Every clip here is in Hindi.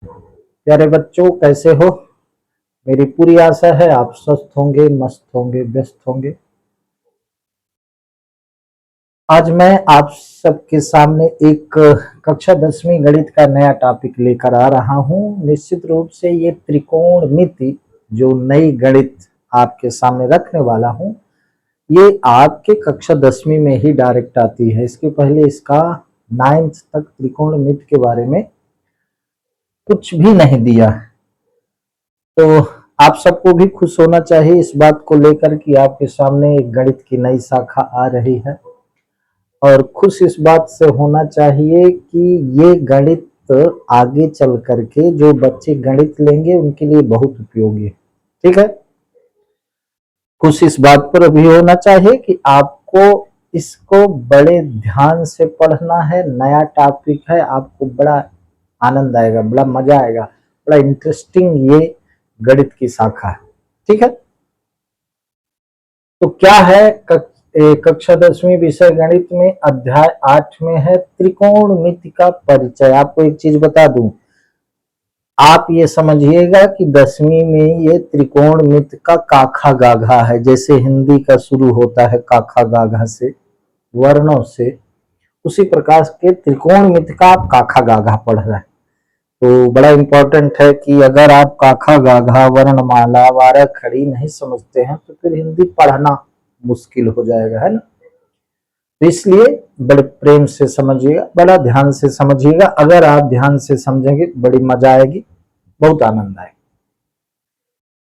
प्यारे बच्चों, कैसे हो? मेरी पूरी आशा है आप स्वस्थ होंगे, मस्त होंगे, व्यस्त होंगे। आज मैं आप सबके सामने एक कक्षा 10वीं गणित का नया टॉपिक लेकर आ रहा हूं। निश्चित रूप से ये त्रिकोणमिति जो नई गणित आपके सामने रखने वाला हूं, ये आपके कक्षा 10वीं में ही डायरेक्ट आती है। इसके पहले इसका 9th तक त्रिकोणमिति के बारे में कुछ भी नहीं दिया। तो आप सबको भी खुश होना चाहिए इस बात को लेकर कि आपके सामने एक गणित की नई शाखा आ रही है, और खुश इस बात से होना चाहिए कि ये गणित आगे चल करके जो बच्चे गणित लेंगे उनके लिए बहुत उपयोगी है। ठीक है, खुश इस बात पर भी होना चाहिए कि आपको इसको बड़े ध्यान से पढ़ना है। नया टॉपिक है, आपको बड़ा आनंद आएगा, बड़ा मजा आएगा, बड़ा इंटरेस्टिंग ये गणित की शाखा है। ठीक है, तो क्या है कक्षा 10वीं विषय गणित में अध्याय 8 में है त्रिकोणमिति का परिचय। आपको एक चीज बता दूं, आप ये समझिएगा कि 10वीं में ये त्रिकोणमिति का काखा गाघा है। जैसे हिंदी का शुरू होता है काखा गाघा से, वर्णों से, उसी प्रकार के त्रिकोणमिति का आप काखा गाघा पढ़ रहे हैं। तो बड़ा इंपॉर्टेंट है कि अगर आप काखा गाघा वर्णमाला वारा खड़ी नहीं समझते हैं तो फिर हिंदी पढ़ना मुश्किल हो जाएगा, है ना। तो इसलिए बड़े प्रेम से समझिएगा, बड़ा ध्यान से समझिएगा। अगर आप ध्यान से समझेंगे बड़ी मजा आएगी, बहुत आनंद आएगा।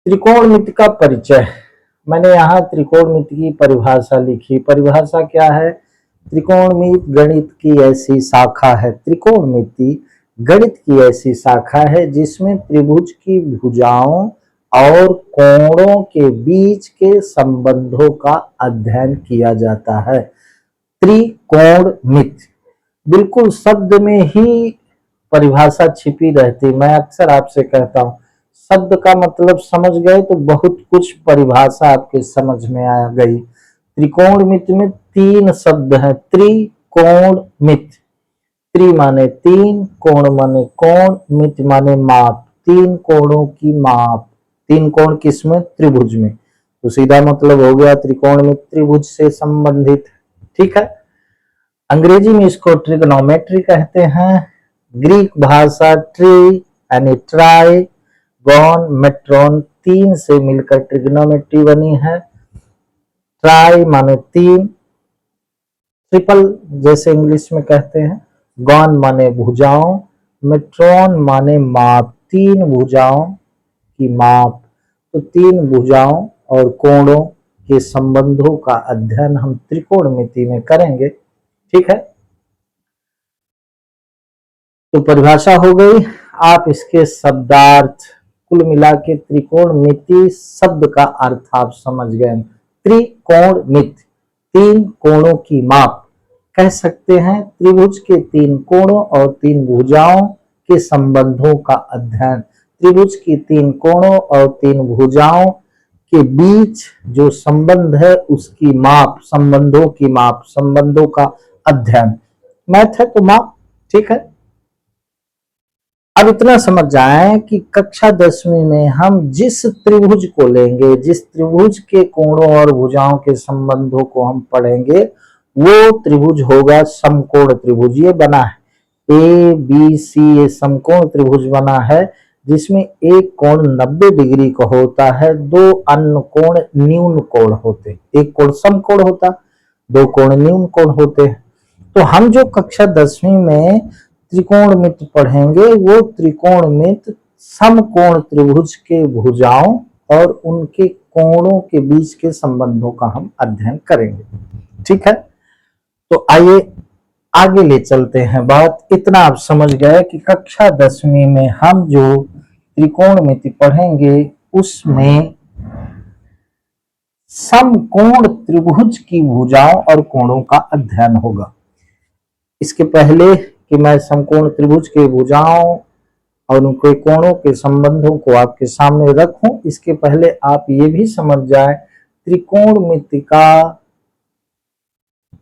त्रिकोणमिति का परिचय, मैंने यहाँ त्रिकोणमिति की परिभाषा लिखी। परिभाषा क्या है? त्रिकोणमिति गणित की ऐसी शाखा है, त्रिकोणमिति गणित की ऐसी शाखा है जिसमें त्रिभुज की भुजाओं और कोणों के बीच के संबंधों का अध्ययन किया जाता है। त्रिकोणमिति बिल्कुल शब्द में ही परिभाषा छिपी रहती। मैं अक्सर आपसे कहता हूं, शब्द का मतलब समझ गए तो बहुत कुछ परिभाषा आपके समझ में आ गई। त्रिकोणमिति में 3 शब्द हैं। त्रिकोणमिति, त्रि माने 3, कोण माने कोण, मिति माने माप, 3 कोणों की माप। 3 कोण किसमें? त्रिभुज में। तो सीधा मतलब हो गया त्रिकोणमिति त्रिभुज से संबंधित। ठीक है, अंग्रेजी में इसको ट्रिग्नोमेट्री कहते हैं। ग्रीक भाषा ट्री यानी ट्राई गॉन मेट्रॉन 3 से मिलकर ट्रिग्नोमेट्री बनी है। ट्राई माने 3, ट्रिपल जैसे इंग्लिश में कहते हैं, गॉन माने भुजाओं, मेट्रॉन माने माप, 3 भुजाओं की माप। तो 3 भुजाओं और कोणों के संबंधों का अध्ययन हम त्रिकोणमिति में करेंगे। ठीक है, तो परिभाषा हो गई। आप इसके शब्दार्थ, कुल मिला के त्रिकोणमिति शब्द का अर्थ आप समझ गए। त्रिकोणमिति 3 कोणों की माप कह सकते हैं। त्रिभुज के 3 कोणों और 3 भुजाओं के संबंधों का अध्ययन। त्रिभुज की 3 कोणों और 3 भुजाओं के बीच जो संबंध है उसकी माप, संबंधों की माप, संबंधों का अध्ययन। मैथ है तो माप। ठीक है, अब इतना समझ जाए कि कक्षा 10वीं में हम जिस त्रिभुज को लेंगे, जिस त्रिभुज के कोणों और भुजाओं के संबंधों को हम पढ़ेंगे, वो त्रिभुज होगा समकोण त्रिभुज। ये बना है ए बी सी, ये समकोण त्रिभुज बना है जिसमें एक कोण 90 डिग्री का होता है, 2 अन्य कोण न्यून कोण होते। एक कोण समकोण होता, 2 कोण न्यून कोण होते। तो हम जो कक्षा 10वीं में त्रिकोणमिति पढ़ेंगे वो त्रिकोणमिति समकोण त्रिभुज के भुजाओं और उनके कोणों के बीच के संबंधों का हम अध्ययन करेंगे। ठीक है, तो आइए आगे ले चलते हैं बात। इतना आप समझ गए कि कक्षा 10वीं में हम जो त्रिकोणमिति पढ़ेंगे उसमें समकोण त्रिभुज की भुजाओं और कोणों का अध्ययन होगा। इसके पहले कि मैं समकोण त्रिभुज के भुजाओं और उनके कोणों के संबंधों को आपके सामने रखूं, इसके पहले आप ये भी समझ जाए त्रिकोणमिति का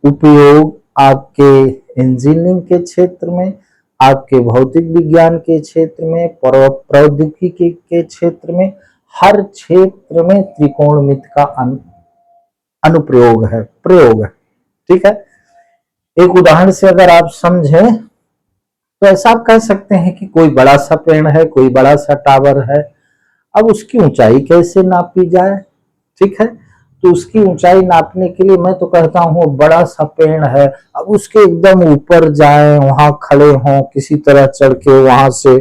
उपयोग आपके इंजीनियरिंग के क्षेत्र में, आपके भौतिक विज्ञान के क्षेत्र में, प्रौद्योगिकी के क्षेत्र में, हर क्षेत्र में त्रिकोणमिति का अनुप्रयोग है, प्रयोग है। ठीक है, एक उदाहरण से अगर आप समझें तो ऐसा आप कह सकते हैं कि कोई बड़ा सा पेड़ है, कोई बड़ा सा टावर है, अब उसकी ऊंचाई कैसे नापी जाए। ठीक है, तो उसकी ऊंचाई नापने के लिए मैं तो कहता हूँ बड़ा सा पेड़ है, अब उसके एकदम ऊपर जाएं, वहां खड़े हों, किसी तरह चढ़ के वहां से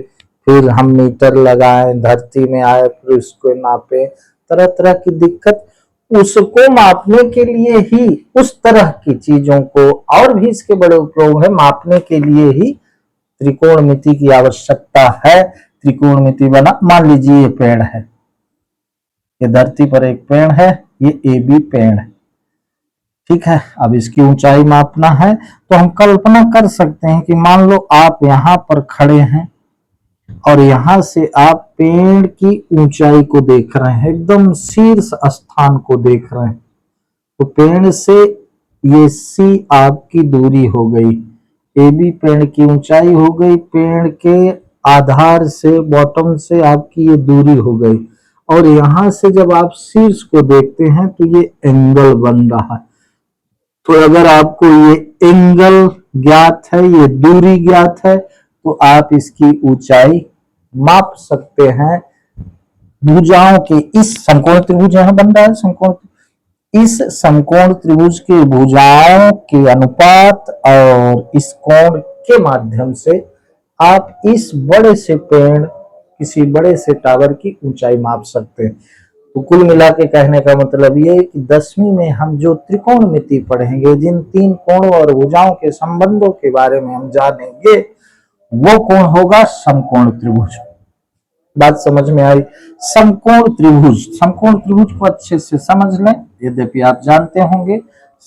फिर हम मीटर लगाएं, धरती में आए, फिर उसको नापे, तरह तरह की दिक्कत। उसको मापने के लिए ही, उस तरह की चीजों को, और भी इसके बड़े उपयोग है, मापने के लिए ही त्रिकोणमिति की आवश्यकता है। त्रिकोणमिति बना, मान लीजिए ये पेड़ है, ये धरती पर एक पेड़ है, ये ए बी पेड़ है। ठीक है, अब इसकी ऊंचाई मापना है तो हम कल्पना कर सकते हैं कि मान लो आप यहां पर खड़े हैं और यहां से आप पेड़ की ऊंचाई को देख रहे हैं, एकदम शीर्ष स्थान को देख रहे हैं। तो पेड़ से ये सी आपकी दूरी हो गई, ए बी पेड़ की ऊंचाई हो गई, पेड़ के आधार से, बॉटम से आपकी ये दूरी हो गई, और यहां से जब आप शीर्ष को देखते हैं तो ये एंगल बन रहा है। तो अगर आपको ये एंगल ज्ञात है, ये दूरी ज्ञात है, तो आप इसकी ऊंचाई माप सकते हैं। भुजाओं के इस समकोण त्रिभुज यहां बन रहा है, समकोण, इस समकोण त्रिभुज के भुजाओं के अनुपात और इस कोण के माध्यम से आप इस बड़े से पेड़, किसी बड़े से टावर की ऊंचाई माप सकते हैं। तो कुल मिला के कहने का मतलब ये है कि 10वीं में हम जो त्रिकोणमिति पढ़ेंगे, जिन तीन कोणों और भुजाओं के संबंधों के बारे में हम जानेंगे, वो कोण होगा समकोण त्रिभुज। बात समझ में आई? समकोण त्रिभुज, समकोण त्रिभुज को अच्छे से समझ लें, यद्यपि आप जानते होंगे।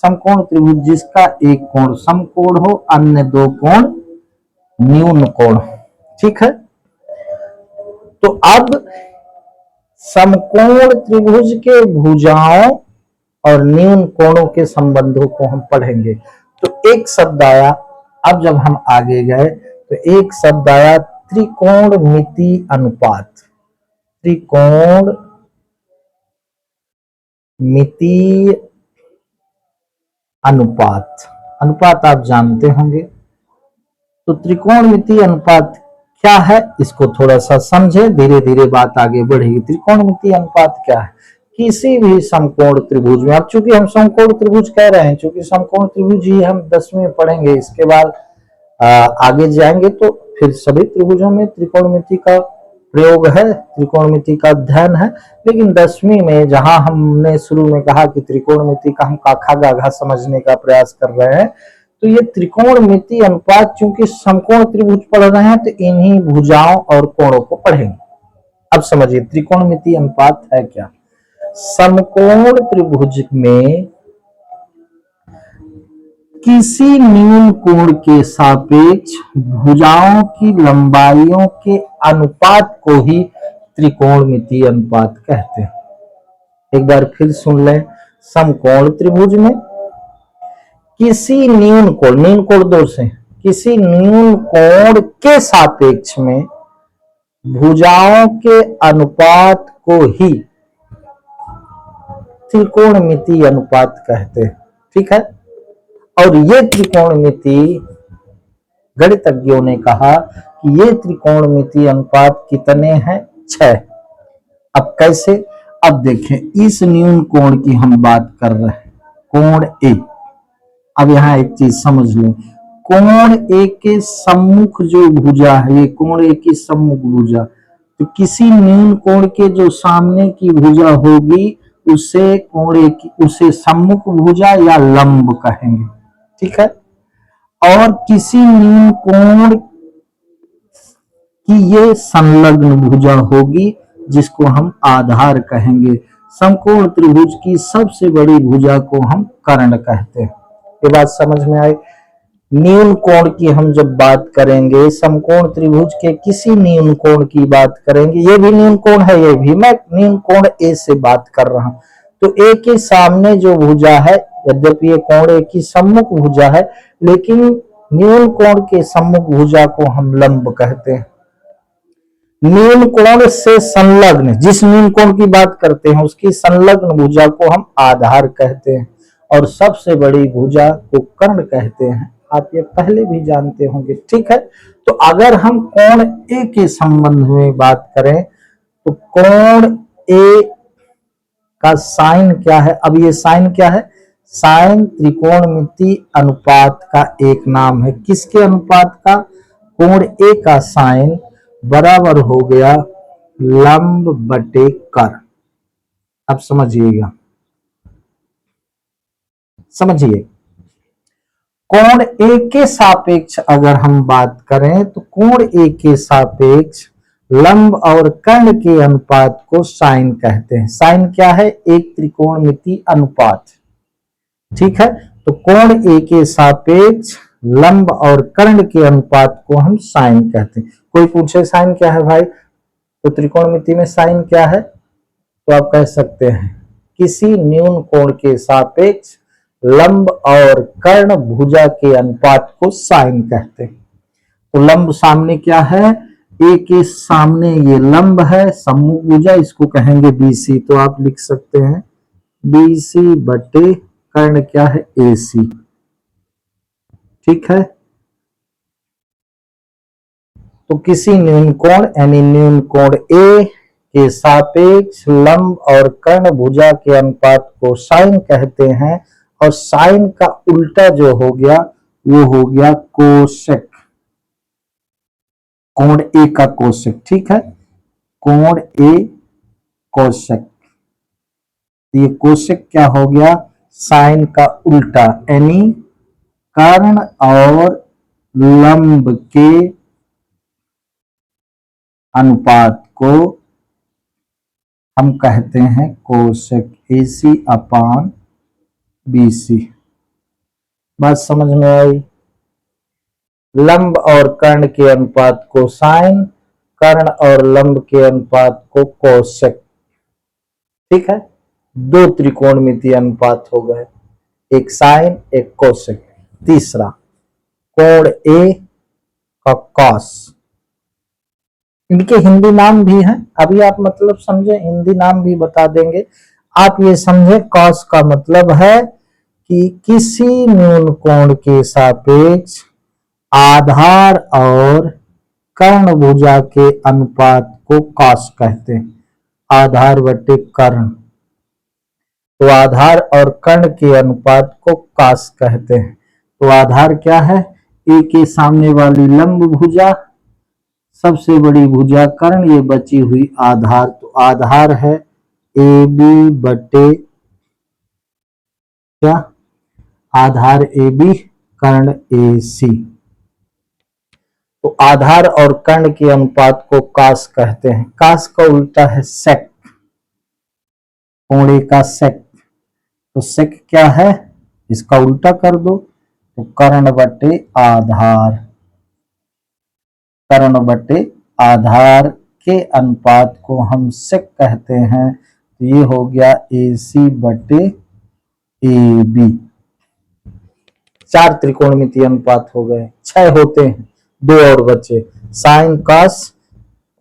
समकोण त्रिभुज जिसका एक कोण समकोण हो, अन्य दो कोण न्यून कोण। ठीक है, तो अब समकोण त्रिभुज के भुजाओं और न्यून कोणों के संबंधों को हम पढ़ेंगे। तो एक शब्द आया, अब जब हम आगे गए तो एक शब्द आया त्रिकोणमिति अनुपात। त्रिकोणमिति अनुपात, अनुपात आप जानते होंगे। तो त्रिकोणमिति अनुपात क्या है, इसको थोड़ा सा समझे, धीरे धीरे बात आगे बढ़ेगी। त्रिकोणमिति अनुपात क्या है? किसी भी समकोण त्रिभुज में, अब चूंकि हम समकोण त्रिभुज कह रहे हैं, चूंकि समकोण त्रिभुज ही हम 10वीं में पढ़ेंगे, इसके बाद आगे जाएंगे तो फिर सभी त्रिभुजों में त्रिकोणमिति का प्रयोग है, त्रिकोणमिति का अध्ययन है। लेकिन 10वीं में जहां हमने शुरू में कहा कि त्रिकोणमिति का हम काखा गाघा समझने का प्रयास कर रहे हैं, तो ये त्रिकोणमिति अनुपात, चूंकि समकोण त्रिभुज पढ़ रहे हैं तो इन्हीं भुजाओं और कोणों को पढ़ेंगे। अब समझिए त्रिकोणमिति अनुपात है क्या। समकोण त्रिभुज में किसी न्यून कोण के सापेक्ष भुजाओं की लंबाइयों के अनुपात को ही त्रिकोणमिति अनुपात कहते हैं। एक बार फिर सुन लें, समकोण त्रिभुज में किसी न्यून कोण, न्यून कोण दो से, किसी न्यून कोण के सापेक्ष में भुजाओं के अनुपात को ही त्रिकोणमिति अनुपात कहते हैं। ठीक है, और ये त्रिकोणमिति, गणितज्ञों ने कहा कि ये त्रिकोणमिति अनुपात कितने हैं? 6। अब कैसे? अब देखें, इस न्यून कोण की हम बात कर रहे हैं, कोण ए। अब यहां एक चीज समझ लो, कोण ए के सम्मुख जो भुजा है, ये कोण ए की सम्मुख भुजा, तो किसी न्यून कोण के जो सामने की भुजा होगी उसे कोण ए की, उसे सम्मुख भुजा या लंब कहेंगे। ठीक है, और किसी न्यून कोण की ये संलग्न भुजा होगी जिसको हम आधार कहेंगे। समकोण त्रिभुज की सबसे बड़ी भुजा को हम कर्ण कहते हैं। ये बात समझ में आई? न्यून कोण की हम जब बात करेंगे, समकोण त्रिभुज के किसी न्यून कोण की बात करेंगे, ये भी न्यून कोण है, ये भी, मैं न्यून कोण ए से बात कर रहा हूं, तो ए के सामने जो भुजा है, यद्यपि ये कोण ए की सम्मुख भुजा है, लेकिन न्यून कोण के सम्मुख भुजा को हम लंब कहते हैं। न्यून कोण से संलग्न, जिस न्यून कोण की बात करते हैं उसकी संलग्न भुजा को हम आधार कहते हैं, और सबसे बड़ी भुजा को कर्ण कहते हैं। आप ये पहले भी जानते होंगे, ठीक है। तो अगर हम कोण ए के संबंध में बात करें तो कोण ए का साइन क्या है? अब ये साइन क्या है? साइन त्रिकोणमिति अनुपात का एक नाम है। किसके अनुपात का? कोण ए का साइन बराबर हो गया लंब बटे कर्ण। अब समझिएगा, समझिए, कोण ए के सापेक्ष अगर हम बात करें तो कोण ए के सापेक्ष लंब और कर्ण के अनुपात को साइन कहते हैं। साइन क्या है? एक त्रिकोणमिति अनुपात, ठीक है। तो कोण ए के सापेक्ष लंब और कर्ण के अनुपात को हम साइन कहते हैं। कोई पूछे साइन क्या है भाई, तो त्रिकोणमिति में साइन क्या है, तो आप कह सकते हैं किसी न्यून कोण के सापेक्ष लंब और कर्ण भुजा के अनुपात को साइन कहते हैं। तो लंब सामने क्या है? ए के सामने ये लंब है, सम्मुख भुजा, इसको कहेंगे बीसी। तो आप लिख सकते हैं बीसी बटे कर्ण क्या है? एसी, ठीक है। तो किसी न्यून कोण यानी न्यून कोण ए के सापेक्ष लंब और कर्ण भुजा के अनुपात को साइन कहते हैं, और साइन का उल्टा जो हो गया वो हो गया कोसेक, कोण ए का कोसेक, ठीक है। कोण ए कोसेक, ये कोसेक क्या हो गया? साइन का उल्टा, यानी कर्ण और लंब के अनुपात को हम कहते हैं कोसेक एसी अपान बीसी। बात समझ में आई? लंब और कर्ण के अनुपात को साइन, कर्ण और लंब के अनुपात को कोसेक, ठीक है। दो त्रिकोणमितीय अनुपात हो गए, एक साइन एक कोसेक। तीसरा कोण ए का कॉस, इनके हिंदी नाम भी हैं, अभी आप मतलब समझे, हिंदी नाम भी बता देंगे। आप ये समझे कॉस का मतलब है कि किसी न्यून कोण के सापेक्ष आधार और कर्ण भुजा के अनुपात को कॉस कहते हैं, आधार बटे कर्ण। तो आधार और कर्ण के अनुपात को कॉस कहते हैं। तो आधार क्या है? ए के सामने वाली लंब भुजा, सबसे बड़ी भुजा कर्ण, ये बची हुई आधार। तो आधार है ए बी बटे क्या? आधार ए बी, कर्ण ए सी। तो आधार और कर्ण के अनुपात को कास कहते हैं। कास का उल्टा है सेक, कोण ए का सेक। तो सेक क्या है? इसका उल्टा कर दो, तो कर्ण बटे आधार, कर्ण बटे आधार के अनुपात को हम सेक कहते हैं। तो ये हो गया ए सी बटे ए बी। 4 त्रिकोणमितीय अनुपात हो गए, 6 होते हैं, 2 और बचे। साइन कॉस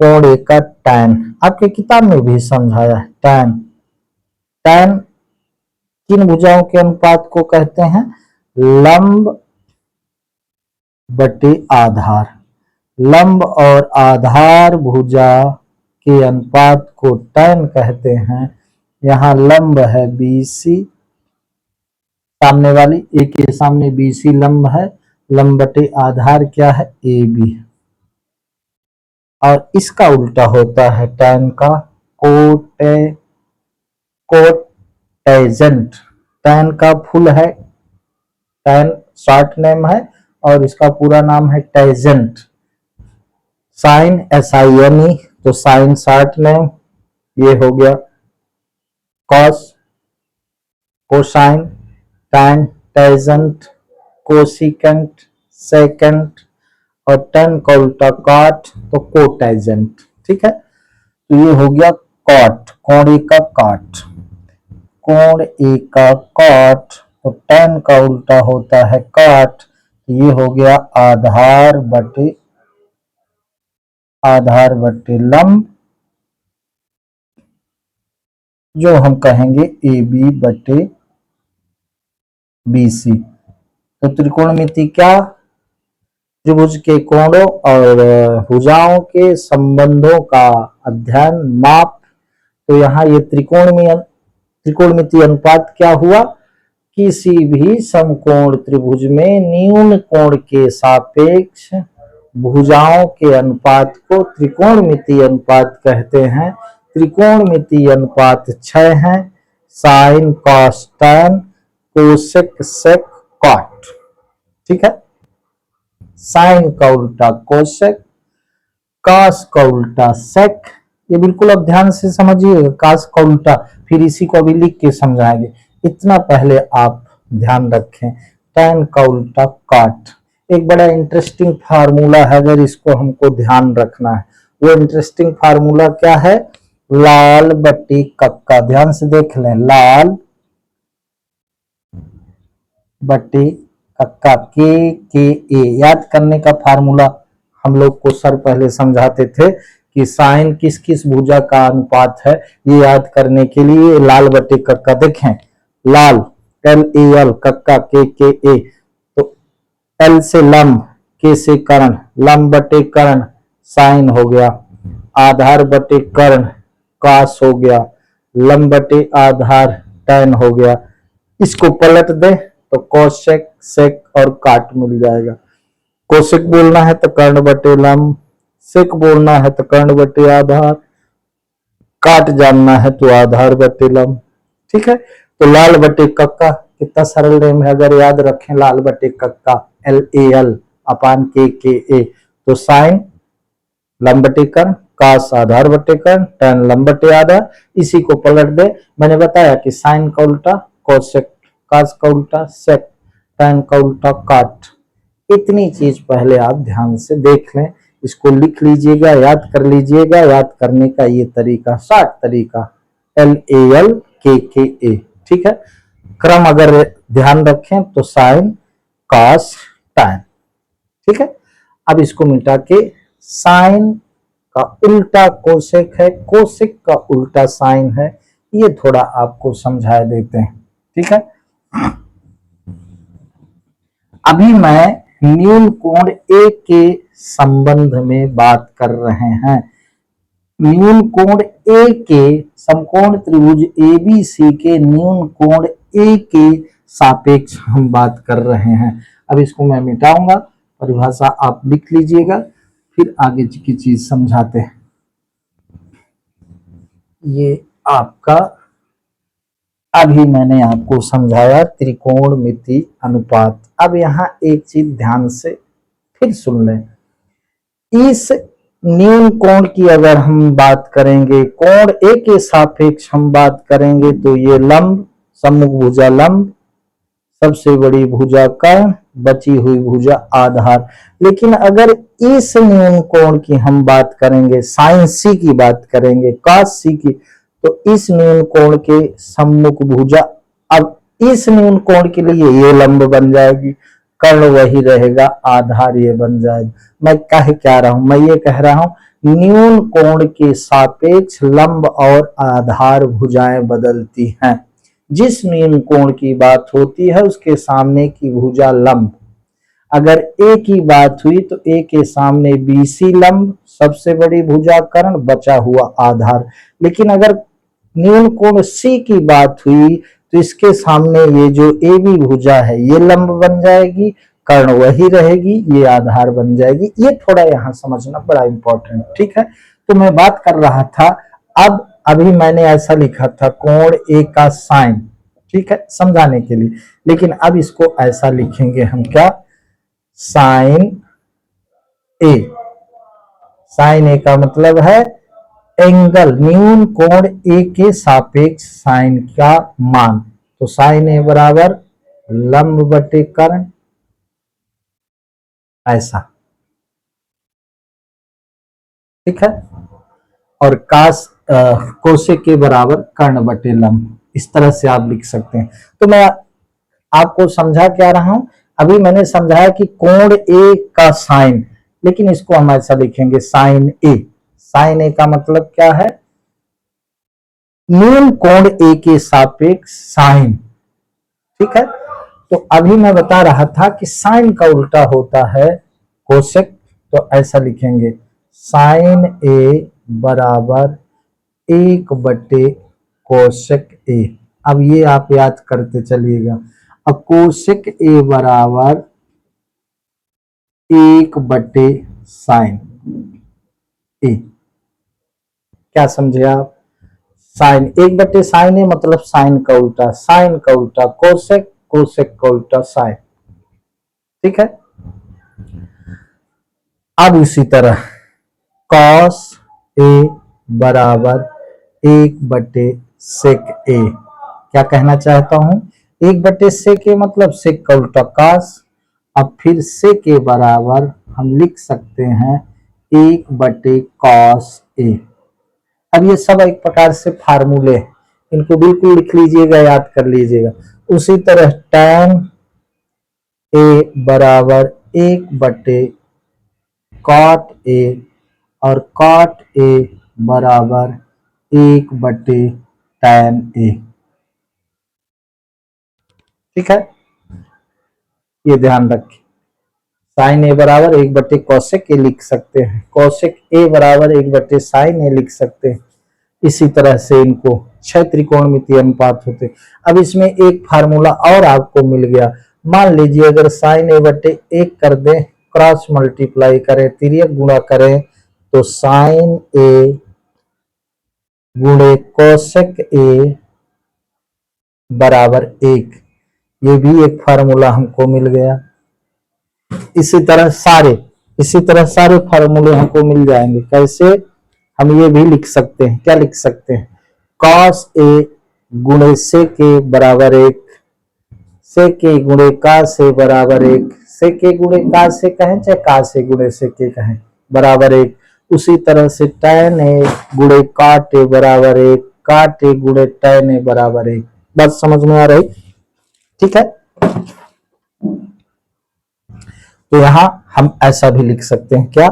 कोण ए का टैन, आपके किताब में भी समझाया है। टैन, टैन किन भुजाओं के अनुपात को कहते हैं? लंब बटे आधार। लंब और आधार भुजा के अनुपात को टैन कहते हैं। यहाँ लंब है बीसी, सामने वाली ए के सामने बीसी लंब है, लंब बटे आधार क्या है? A B. और इसका उल्टा होता है टैन का कोटेजेंट। टैन का फुल है, टैन शॉर्ट नेम है और इसका पूरा नाम है टेजेंट। साइन SINE, तो साइन शॉर्ट नेम, ये हो गया cos, cosine, tan, tangent, cosecant, secant, और टैन का उल्टा कॉट, तो कोटेजेंट, ठीक है। तो ये हो गया कॉट, कोण ए का कॉट, कोण ए का कॉट। तो टैन का उल्टा होता है कॉट, ये हो गया आधार बटे लंब, जो हम कहेंगे ए बी बटे बी सी। तो त्रिकोणमिति क्या? त्रिभुज के कोणों और भुजाओं के संबंधों का अध्ययन, माप। तो यहाँ ये त्रिकोणमिति अनुपात क्या हुआ? किसी भी समकोण त्रिभुज में न्यून कोण के सापेक्ष भुजाओं के अनुपात को त्रिकोणमिति अनुपात कहते हैं। त्रिकोणमिति अनुपात 6 है: साइन, कॉस, टैन, कोसेक, सेक, कॉट। ठीक है, साइन का उल्टा कोसेक, कॉस का उल्टा सेक। ये बिल्कुल अब ध्यान से समझिएगा, कॉस का उल्टा, फिर इसी को अभी लिख के समझाएंगे, इतना पहले आप ध्यान रखें। टैन का उल्टा कॉट। एक बड़ा इंटरेस्टिंग फार्मूला है, अगर इसको हमको ध्यान रखना है। वो इंटरेस्टिंग फार्मूला क्या है? लाल बट्टी कक्का। ध्यान से देख लें, लाल बट्टी कक्का, के ए। याद करने का फार्मूला हम लोग को सर पहले समझाते थे कि साइन किस किस भुजा का अनुपात है। ये याद करने के लिए लाल बटे कक्का देखें, लाल LAL, कक्का के ए। तो L से लंब, के से कर्ण, लंब बटे कर्ण साइन हो गया, आधार बटे कर्ण कॉस हो गया, लंब बटे आधार टैन हो गया। इसको पलट दे तो कोसेक, सेक और काट मिल जाएगा। कोसेक बोलना है तो कर्ण बटे लंब, सेक बोलना है तो कर्ण बटे आधार, काट जानना है तो आधार बटे लंब। ठीक है, तो लाल बटे कक्का कितना सरल नेम है, अगर याद रखें, लाल बटे कक्का LAL अपान के ए। तो साइन लंब बटे कर्ण, कास आधार बटे कर्ण, टैन लंब बटे आधार। इसी को पलट दे, मैंने बताया कि साइन का उल्टा कोसेक, कास का उल्टा सेक, टैन का उल्टा काट। इतनी चीज पहले आप ध्यान से देख लें, इसको लिख लीजिएगा, याद कर लीजिएगा। याद करने का ये तरीका, शॉर्ट तरीका, LAL के। ठीक है, क्रम अगर ध्यान रखें तो साइन, कॉस, टैन। ठीक है, अब इसको मिटा के साइन का उल्टा कोसेक है, कोसेक का उल्टा साइन है। ये थोड़ा आपको समझा देते हैं। ठीक है, अभी मैं न्यून कोण ए के संबंध में बात कर रहे हैं। न्यून कोण ए के, समकोण त्रिभुज ABC के न्यून कोण ए के सापेक्ष हम बात कर रहे हैं। अब इसको मैं मिटाऊंगा, परिभाषा आप लिख लीजिएगा, फिर आगे की चीज समझाते हैं। ये आपका अभी मैंने आपको समझाया त्रिकोणमिति अनुपात। अब यहाँ एक चीज ध्यान से फिर सुन लें, इस न्यून कोण की अगर हम बात करेंगे, कोण ए के सापेक्ष हम बात करेंगे, तो ये लंब, सम्मुख भुजा लंब, सबसे बड़ी भुजा कर्ण, बची हुई भुजा आधार। लेकिन अगर इस न्यून कोण की हम बात करेंगे, साइन सी की बात करेंगे, कॉस सी की, तो इस न्यून कोण के सम्मुख भुजा, अब इस न्यून कोण के लिए ये लंब बन जाएगी, कर्ण वही रहेगा, आधार ये बन जाएगा। मैं कह क्या रहा हूं? मैं ये कह रहा हूं न्यून कोण के सापेक्ष लंब और आधार भुजाएं बदलती हैं। जिस न्यून कोण की बात होती है उसके सामने की भुजा लंब। अगर ए की बात हुई तो ए के सामने BC लंब, सबसे बड़ी भुजा कर्ण, बचा हुआ आधार। लेकिन अगर न्यून कोण C की बात हुई तो इसके सामने ये जो AB भुजा है ये लंब बन जाएगी, कर्ण वही रहेगी, ये आधार बन जाएगी। ये थोड़ा यहाँ समझना बड़ा इंपॉर्टेंट। ठीक है, तो मैं बात कर रहा था, अब अभी मैंने ऐसा लिखा था कोण ए का साइन, ठीक है, समझाने के लिए। लेकिन अब इसको ऐसा लिखेंगे हम, क्या? साइन ए। साइन ए का मतलब है एंगल, न्यून कोण ए के सापेक्ष साइन का मान। तो साइन ए बराबर लंब बटे कर्ण, ऐसा। ठीक है, और कास कोसेक के बराबर कर्ण बटे लंब, इस तरह से आप लिख सकते हैं। तो मैं आपको समझा क्या रहा हूं अभी मैंने समझाया कि कोण ए का साइन, लेकिन इसको हम ऐसा लिखेंगे साइन ए। साइन ए का मतलब क्या है? न्यून कोण ए के सापेक्ष साइन। ठीक है, तो अभी मैं बता रहा था कि साइन का उल्टा होता है कोसेक, तो ऐसा लिखेंगे साइन ए बराबर 1/, कोसेक ए। अब ये आप याद करते चलिएगा। अब कोसेक ए बराबर 1/, साइन ए। क्या समझे आप? साइन 1/, साइन ए मतलब साइन का उल्टा, साइन का उल्टा कोसेक, कोसेक का उल्टा साइन। ठीक है, अब इसी तरह कॉस ए बराबर 1/, सेक ए। क्या कहना चाहता हूं? 1/, सेक ए मतलब सेक का उल्टा कॉस। अब फिर सेक के बराबर हम लिख सकते हैं 1/, कॉस ए। अब ये सब एक प्रकार से फार्मूले हैं, इनको बिल्कुल लिख लीजिएगा, याद कर लीजिएगा। उसी तरह tan ए बराबर 1/, cot ए, और cot ए बराबर 1/, tan ए। ठीक है, ये ध्यान रखें। साइन ए बराबर 1/, कौशिक ए लिख सकते हैं, कौशिक ए बराबर 1/, साइन ए लिख सकते हैं। इसी तरह से इनको 6 त्रिकोणमितीय अनुपात होते। अब इसमें एक फार्मूला और आपको मिल गया। मान लीजिए अगर साइन a/1 कर दें, क्रॉस मल्टीप्लाई करें, तिर्यक गुणा करें, तो साइन ए गुणे कोसेक ए बराबर 1। ये भी एक फार्मूला हमको मिल गया। इसी तरह सारे फार्मूले हमको मिल जाएंगे। कैसे? हम ये भी लिख सकते हैं। क्या लिख सकते हैं? कॉस ए गुणे सेक ए बराबर 1, सेक ए गुणे कास ए बराबर 1, सेक ए गुणे कास ए कहें चाहे कास ए गुणे सेक ए कहें, बराबर 1। उसी तरह से टैन ए गुणे काट ए बराबर 1, काट ए गुणे टैन ए बराबर 1। बात समझ में आ रही? ठीक है, तो यहां हम ऐसा भी लिख सकते हैं। क्या?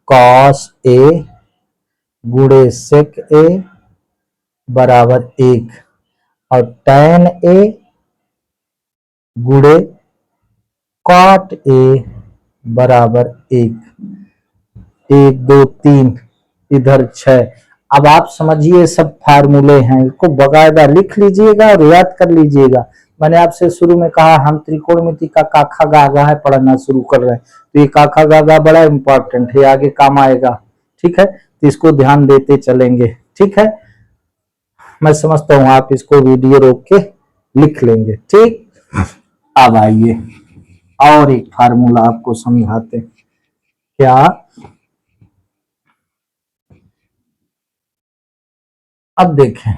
कॉस ए गुणे सेक ए बराबर 1, और टैन ए गुणे कॉट ए बराबर 1। 1 2 3 इधर 6। अब आप समझिए सब फार्मूले हैं, इसको बकायदा लिख लीजिएगा और याद कर लीजिएगा। मैंने आपसे शुरू में कहा हम त्रिकोणमिति का काखा गागा है पढ़ना शुरू कर रहे हैं, तो ये काखा गागा बड़ा इंपॉर्टेंट है, आगे काम आएगा। ठीक है, तो इसको ध्यान देते चलेंगे। ठीक है, मैं समझता हूं आप इसको वीडियो रोक के लिख लेंगे। ठीक, अब आइए और एक फार्मूला आपको समझाते। क्या? अब देखें,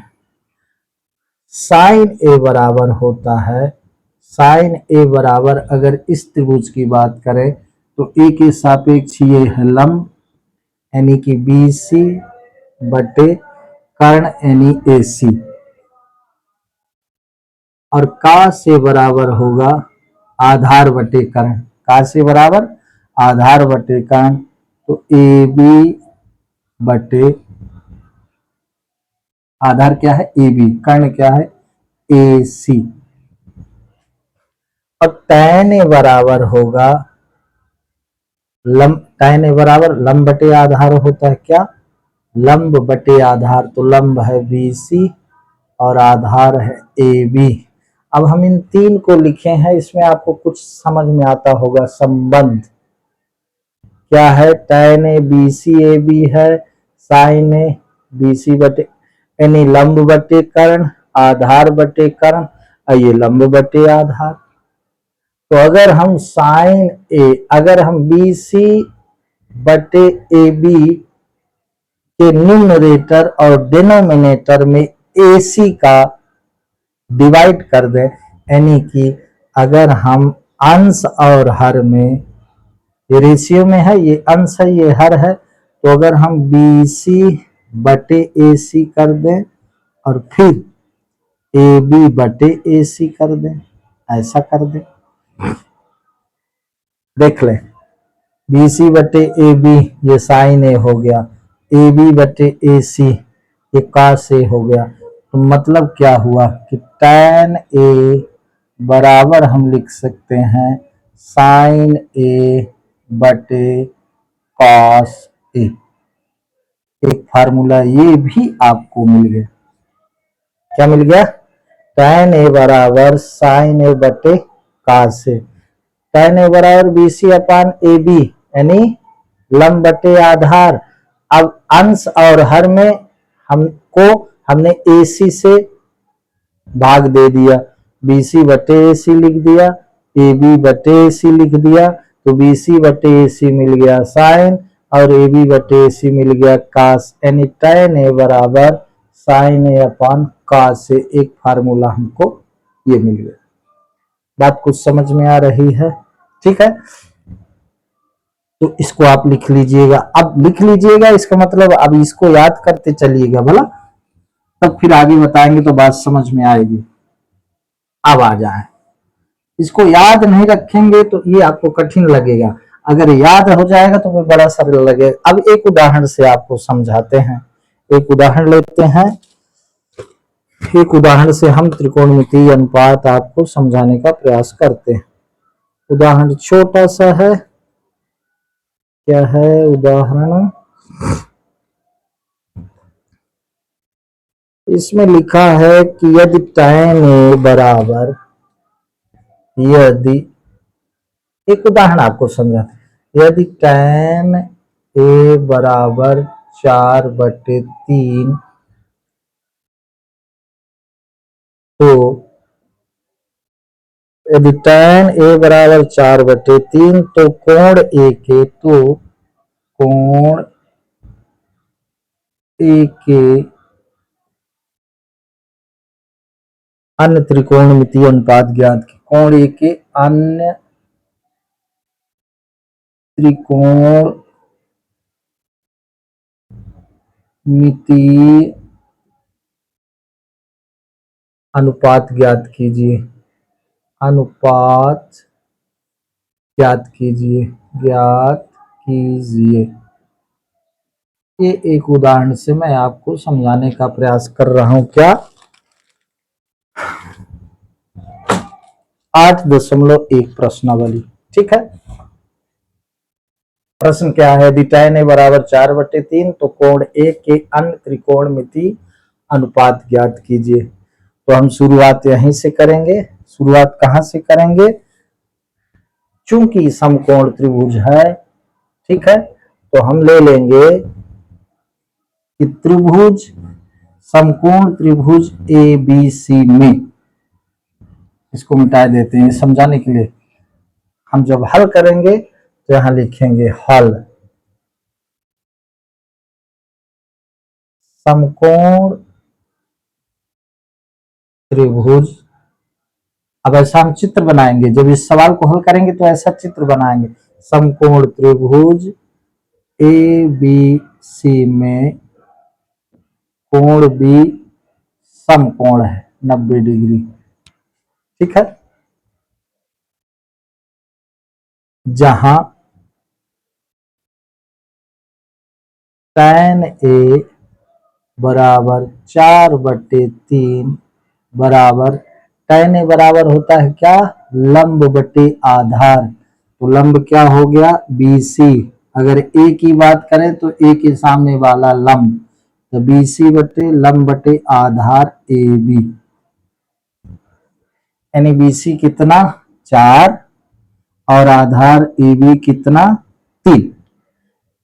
साइन ए बराबर होता है, साइन ए बराबर अगर इस त्रिभुज की बात करें तो ए के सापेक्ष ये है लंब, यानी कि BC बटे कर्ण यानी AC, और का से बराबर होगा आधार बटे कर्ण। का से बराबर आधार बटे कर्ण, तो AB बटे आधार क्या है? AB, कर्ण क्या है? AC। और tan ए बराबर होगा लंब, tan ए बराबर लंब बटे आधार होता है। क्या? लंब बटे आधार, तो लंब है BC और आधार है AB। अब हम इन तीन को लिखे हैं, इसमें आपको कुछ समझ में आता होगा संबंध। क्या है? tan ए BC AB है, sin ए BC बटे यानी लंब बटे कर्ण, आधार बटे कर्ण, ये लंब बटे आधार। तो अगर हम साइन ए, अगर हम BC बटे AB के न्यूमरेटर और डिनोमिनेटर में AC का डिवाइड कर दें, यानी कि अगर हम अंश और हर में, ये रेशियो में है, ये अंश है ये हर है, तो अगर हम BC बटे AC कर दें और फिर AB बटे AC कर दें, ऐसा कर दें, देख लें, बी सी बटे ए बी ये साइन ए हो गया, ए बी बटे ए सी ये कॉस ए हो गया। तो मतलब क्या हुआ कि tan ए बराबर हम लिख सकते हैं साइन ए बटे कॉस ए। एक फार्मूला ये भी आपको मिल गया। क्या मिल गया? tan ए बराबर साइन ए बटे कॉस ए। tan ए बराबर B C upon A B यानी लंब बटे आधार। अब अंश और हर में हमने ए सी से भाग दे दिया, बी सी बटे ए सी लिख दिया, ए बी बटे ए सी लिख दिया। तो बी सी बटे ए सी मिल गया साइन और ए बी बटे ए सी मिल गया कास, यानी tan ए बराबर साइन ए अपान कास ए। एक फार्मूला हमको ये मिल गया। बात कुछ समझ में आ रही है? ठीक है, तो इसको आप लिख लीजिएगा। अब लिख लीजिएगा इसका मतलब अब इसको याद करते चलिएगा भला, तब फिर आगे बताएंगे तो बात समझ में आएगी। अब आ जाए, इसको याद नहीं रखेंगे तो ये आपको कठिन लगेगा, अगर याद हो जाएगा तो फिर बड़ा सरल लगेगा। अब एक उदाहरण से आपको समझाते हैं, एक उदाहरण लेते हैं। एक उदाहरण से हम त्रिकोणमितीय अनुपात आपको समझाने का प्रयास करते हैं। उदाहरण छोटा सा है, क्या है उदाहरण? इसमें लिखा है कि यदि tan ए बराबर, यदि एक उदाहरण आपको समझा, यदि tan ए बराबर 4/3 तो यदि tan ए बराबर 4/3 तो कोण ए के, तो कोण ए के अन्य त्रिकोणमितीय अनुपात ज्ञात की। कोण ए के अन्य त्रिकोणमितीय अनुपात ज्ञात कीजिए, अनुपात ज्ञात कीजिए, ज्ञात कीजिए। ये एक उदाहरण से मैं आपको समझाने का प्रयास कर रहा हूं। क्या? 8.1 प्रश्नावली। ठीक है, प्रश्न क्या है? यदि tan ए बराबर 4/3 तो कोण ए के अन्य त्रिकोणमितीय अनुपात ज्ञात कीजिए। तो हम शुरुआत यहीं से करेंगे। शुरुआत कहां से करेंगे? चूंकि समकोण त्रिभुज है, ठीक है, तो हम ले लेंगे कि त्रिभुज, समकोण त्रिभुज ए बी सी में, इसको मिटा देते हैं समझाने के लिए। हम जब हल करेंगे तो यहां लिखेंगे हल समकोण त्रिभुज। अब ऐसा हम चित्र बनाएंगे, जब इस सवाल को हल करेंगे तो ऐसा चित्र बनाएंगे। समकोण त्रिभुज ए बी सी में कोण बी समकोण है 90 डिग्री। ठीक है, जहां tan ए बराबर 4/3 बराबर, tan ए बराबर होता है क्या? लंब बटे आधार। तो लंब क्या हो गया? BC। अगर ए की बात करें तो ए के सामने वाला लंब, तो BC बटे लंब बटे आधार AB, यानी BC कितना? 4 और आधार AB कितना? 3।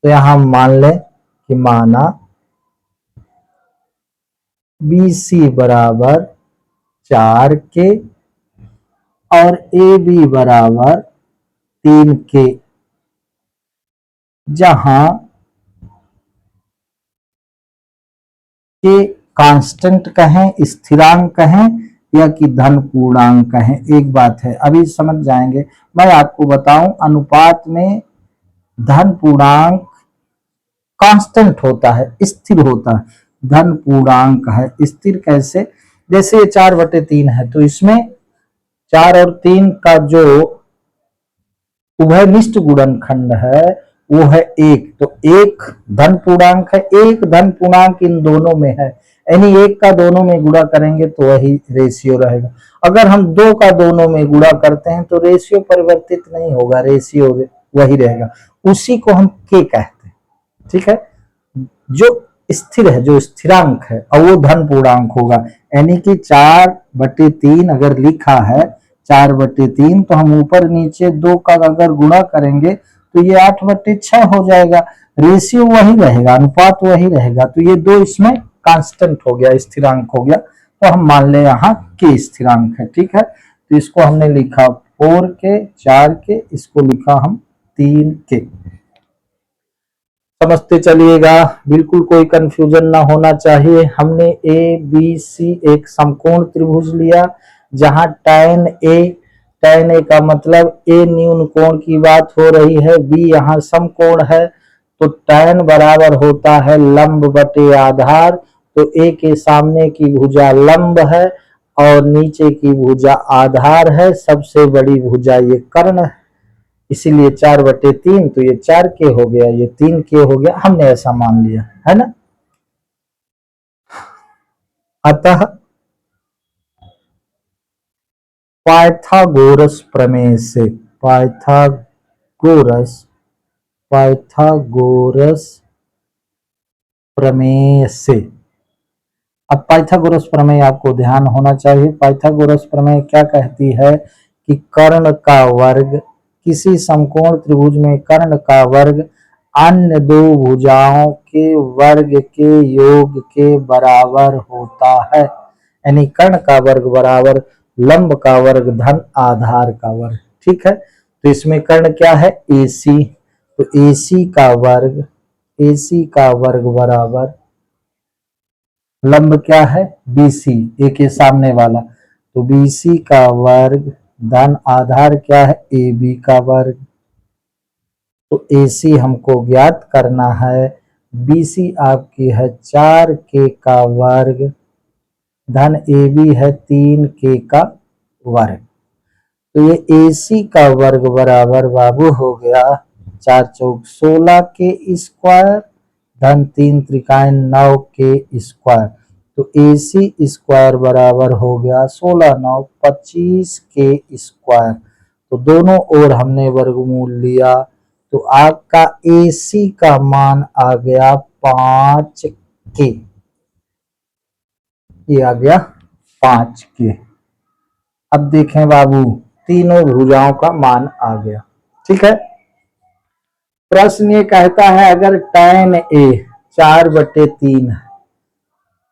तो यहां मान लें कि माना BC बराबर 4 के और AB बराबर 3 के, जहां के कांस्टेंट कहें, स्थिरांक कहें या कि धन पूर्णांक कहें, एक बात है, अभी समझ जाएंगे। मैं आपको बताऊं, अनुपात में धन पूर्णांक कांस्टेंट होता है, स्थिर होता है। धन पूर्णांक है स्थिर कैसे? जैसे ये 4/3 है तो इसमें 4 और 3 का जो उभयनिष्ठ गुणनखंड है वो है एक, तो एक धन पूर्णांक है, एक धन पूर्णांक इन दोनों में है, यानी एक का दोनों में गुणा करेंगे तो वही रेशियो रहेगा। अगर हम दो का दोनों में गुणा करते हैं तो रेशियो परिवर्तित नहीं होगा, रेशियो वही रहेगा, उसी को हम के कहते हैं। ठीक है, जो स्थिर है, जो स्थिरांक है, और वो धन पूर्णांक होगा, यानी कि 4/3 अगर लिखा है 4/3, तो हम ऊपर नीचे 2 का अगर गुणा करेंगे तो ये 8/6 हो जाएगा, रेशियो वही रहेगा, अनुपात वही रहेगा, तो ये 2 इसमें कांस्टेंट हो गया, स्थिरांक हो गया, तो हम मान ले यहाँ के स्थिरांक है। ठीक है, तो इसको हमने लिखा 4 के, 4 के, इसको लिखा हम 3 के। समझते चलिएगा, बिल्कुल कोई कंफ्यूजन ना होना चाहिए। हमने ए बी सी एक समकोण त्रिभुज लिया, जहां tan ए का मतलब ए न्यून कोण की बात हो रही है, बी यहाँ समकोण है, तो tan बराबर होता है लंब बटे आधार, तो ए के सामने की भुजा लंब है और नीचे की भुजा आधार है, सबसे बड़ी भुजा ये कर्ण है, इसीलिए 4/3, तो ये 4 के हो गया, ये 3 के हो गया, हमने ऐसा मान लिया है ना। अतः पाइथागोरस प्रमेय से, पाइथागोरस प्रमेय से, अब पाइथागोरस प्रमेय आपको ध्यान होना चाहिए। पाइथागोरस प्रमेय क्या कहती है कि कर्ण का वर्ग, किसी समकोण त्रिभुज में कर्ण का वर्ग अन्य दो भुजाओं के वर्ग के योग के बराबर होता है, यानी कर्ण का वर्ग बराबर लंब का वर्ग धन आधार का वर्ग। ठीक है, तो इसमें कर्ण क्या है, AC, तो AC का वर्ग बराबर लंब क्या है, BC, ए के सामने वाला, तो BC का वर्ग धन आधार क्या है, AB का वर्ग, तो AC हमको ज्ञात करना है, BC आपकी है 4K का वर्ग धन AB है 3K का वर्ग, तो ये AC का वर्ग बराबर बाबू हो गया 4 चौक 16K स्क्वायर धन 3 त्रिकाय 9K स्क्वायर, तो AC स्क्वायर बराबर हो गया 16 9 25K स्क्वायर, तो दोनों ओर हमने वर्गमूल लिया, तो आपका AC का मान आ गया 5K, ये आ गया 5K। अब देखें बाबू, तीनों भुजाओं का मान आ गया। ठीक है, प्रश्न ये कहता है अगर tan A 4/3 है,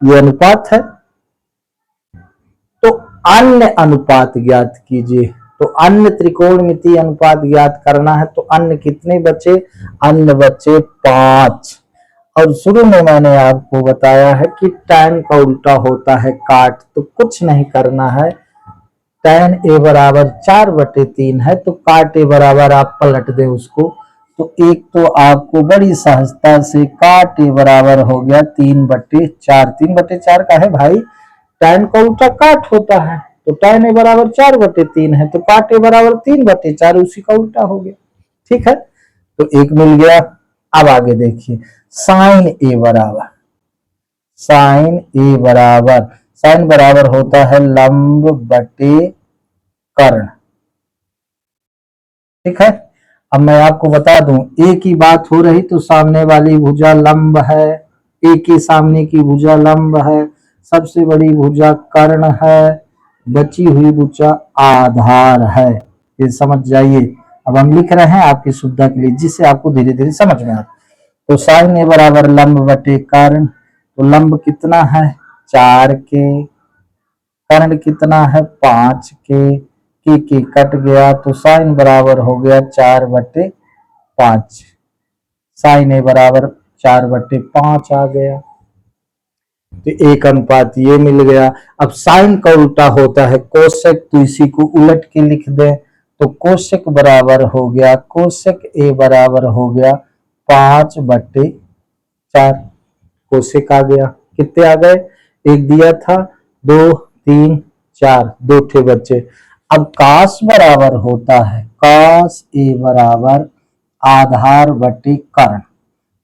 ये अनुपात है, तो अन्य अनुपात ज्ञात कीजिए, तो अन्य त्रिकोणमितीय अनुपात ज्ञात करना है, तो अन्य कितने बचे, अन्य बचे 5, और शुरू में मैंने आपको बताया है कि tan का उल्टा होता है काट, तो कुछ नहीं करना है, tan A बराबर 4/3 है, तो काट A बराबर आप पलट दें उसको, तो एक तो आपको बड़ी सहजता से काट A बराबर हो गया 3/4, 3/4 का है भाई, tan का उल्टा काट होता है, तो tan A बराबर 4/3 है, तो काट A बराबर 3/4, उसी का उल्टा हो गया। ठीक है, तो एक मिल गया। अब आगे देखिए, साइन A बराबर साइन बराबर होता है लंब बटे कर्ण। ठीक है, अब मैं आपको बता दूं, ए की बात हो रही तो सामने वाली भुजा लंब है, ए के सामने की भुजा लंब है, सबसे बड़ी भुजा कर्ण है, बची हुई भुजा आधार है, ये समझ जाइए। अब हम लिख रहे हैं आपकी सुविधा के लिए, जिससे आपको धीरे धीरे समझ में आता। तो साइन ए बराबर लंब बटे कर्ण, तो लंब कितना है 4K, कर्ण कितना है 5K, के कट गया, तो साइन बराबर हो गया 4/5, साइन ए बराबर 4/5 आ गया, तो एक अनुपात ये मिल गया। अब साइन का उल्टा होता है कोसेक, तो इसी को उलट के लिख दें, तो कोसेक बराबर हो गया, कोसेक ए बराबर हो गया 5/4, कोसेक आ गया, कितने आ गए, एक दिया था, 2 3 4, 2 ठे बच्चे। अब काश बराबर होता है, कॉस ए बराबर आधार बटे कर्ण,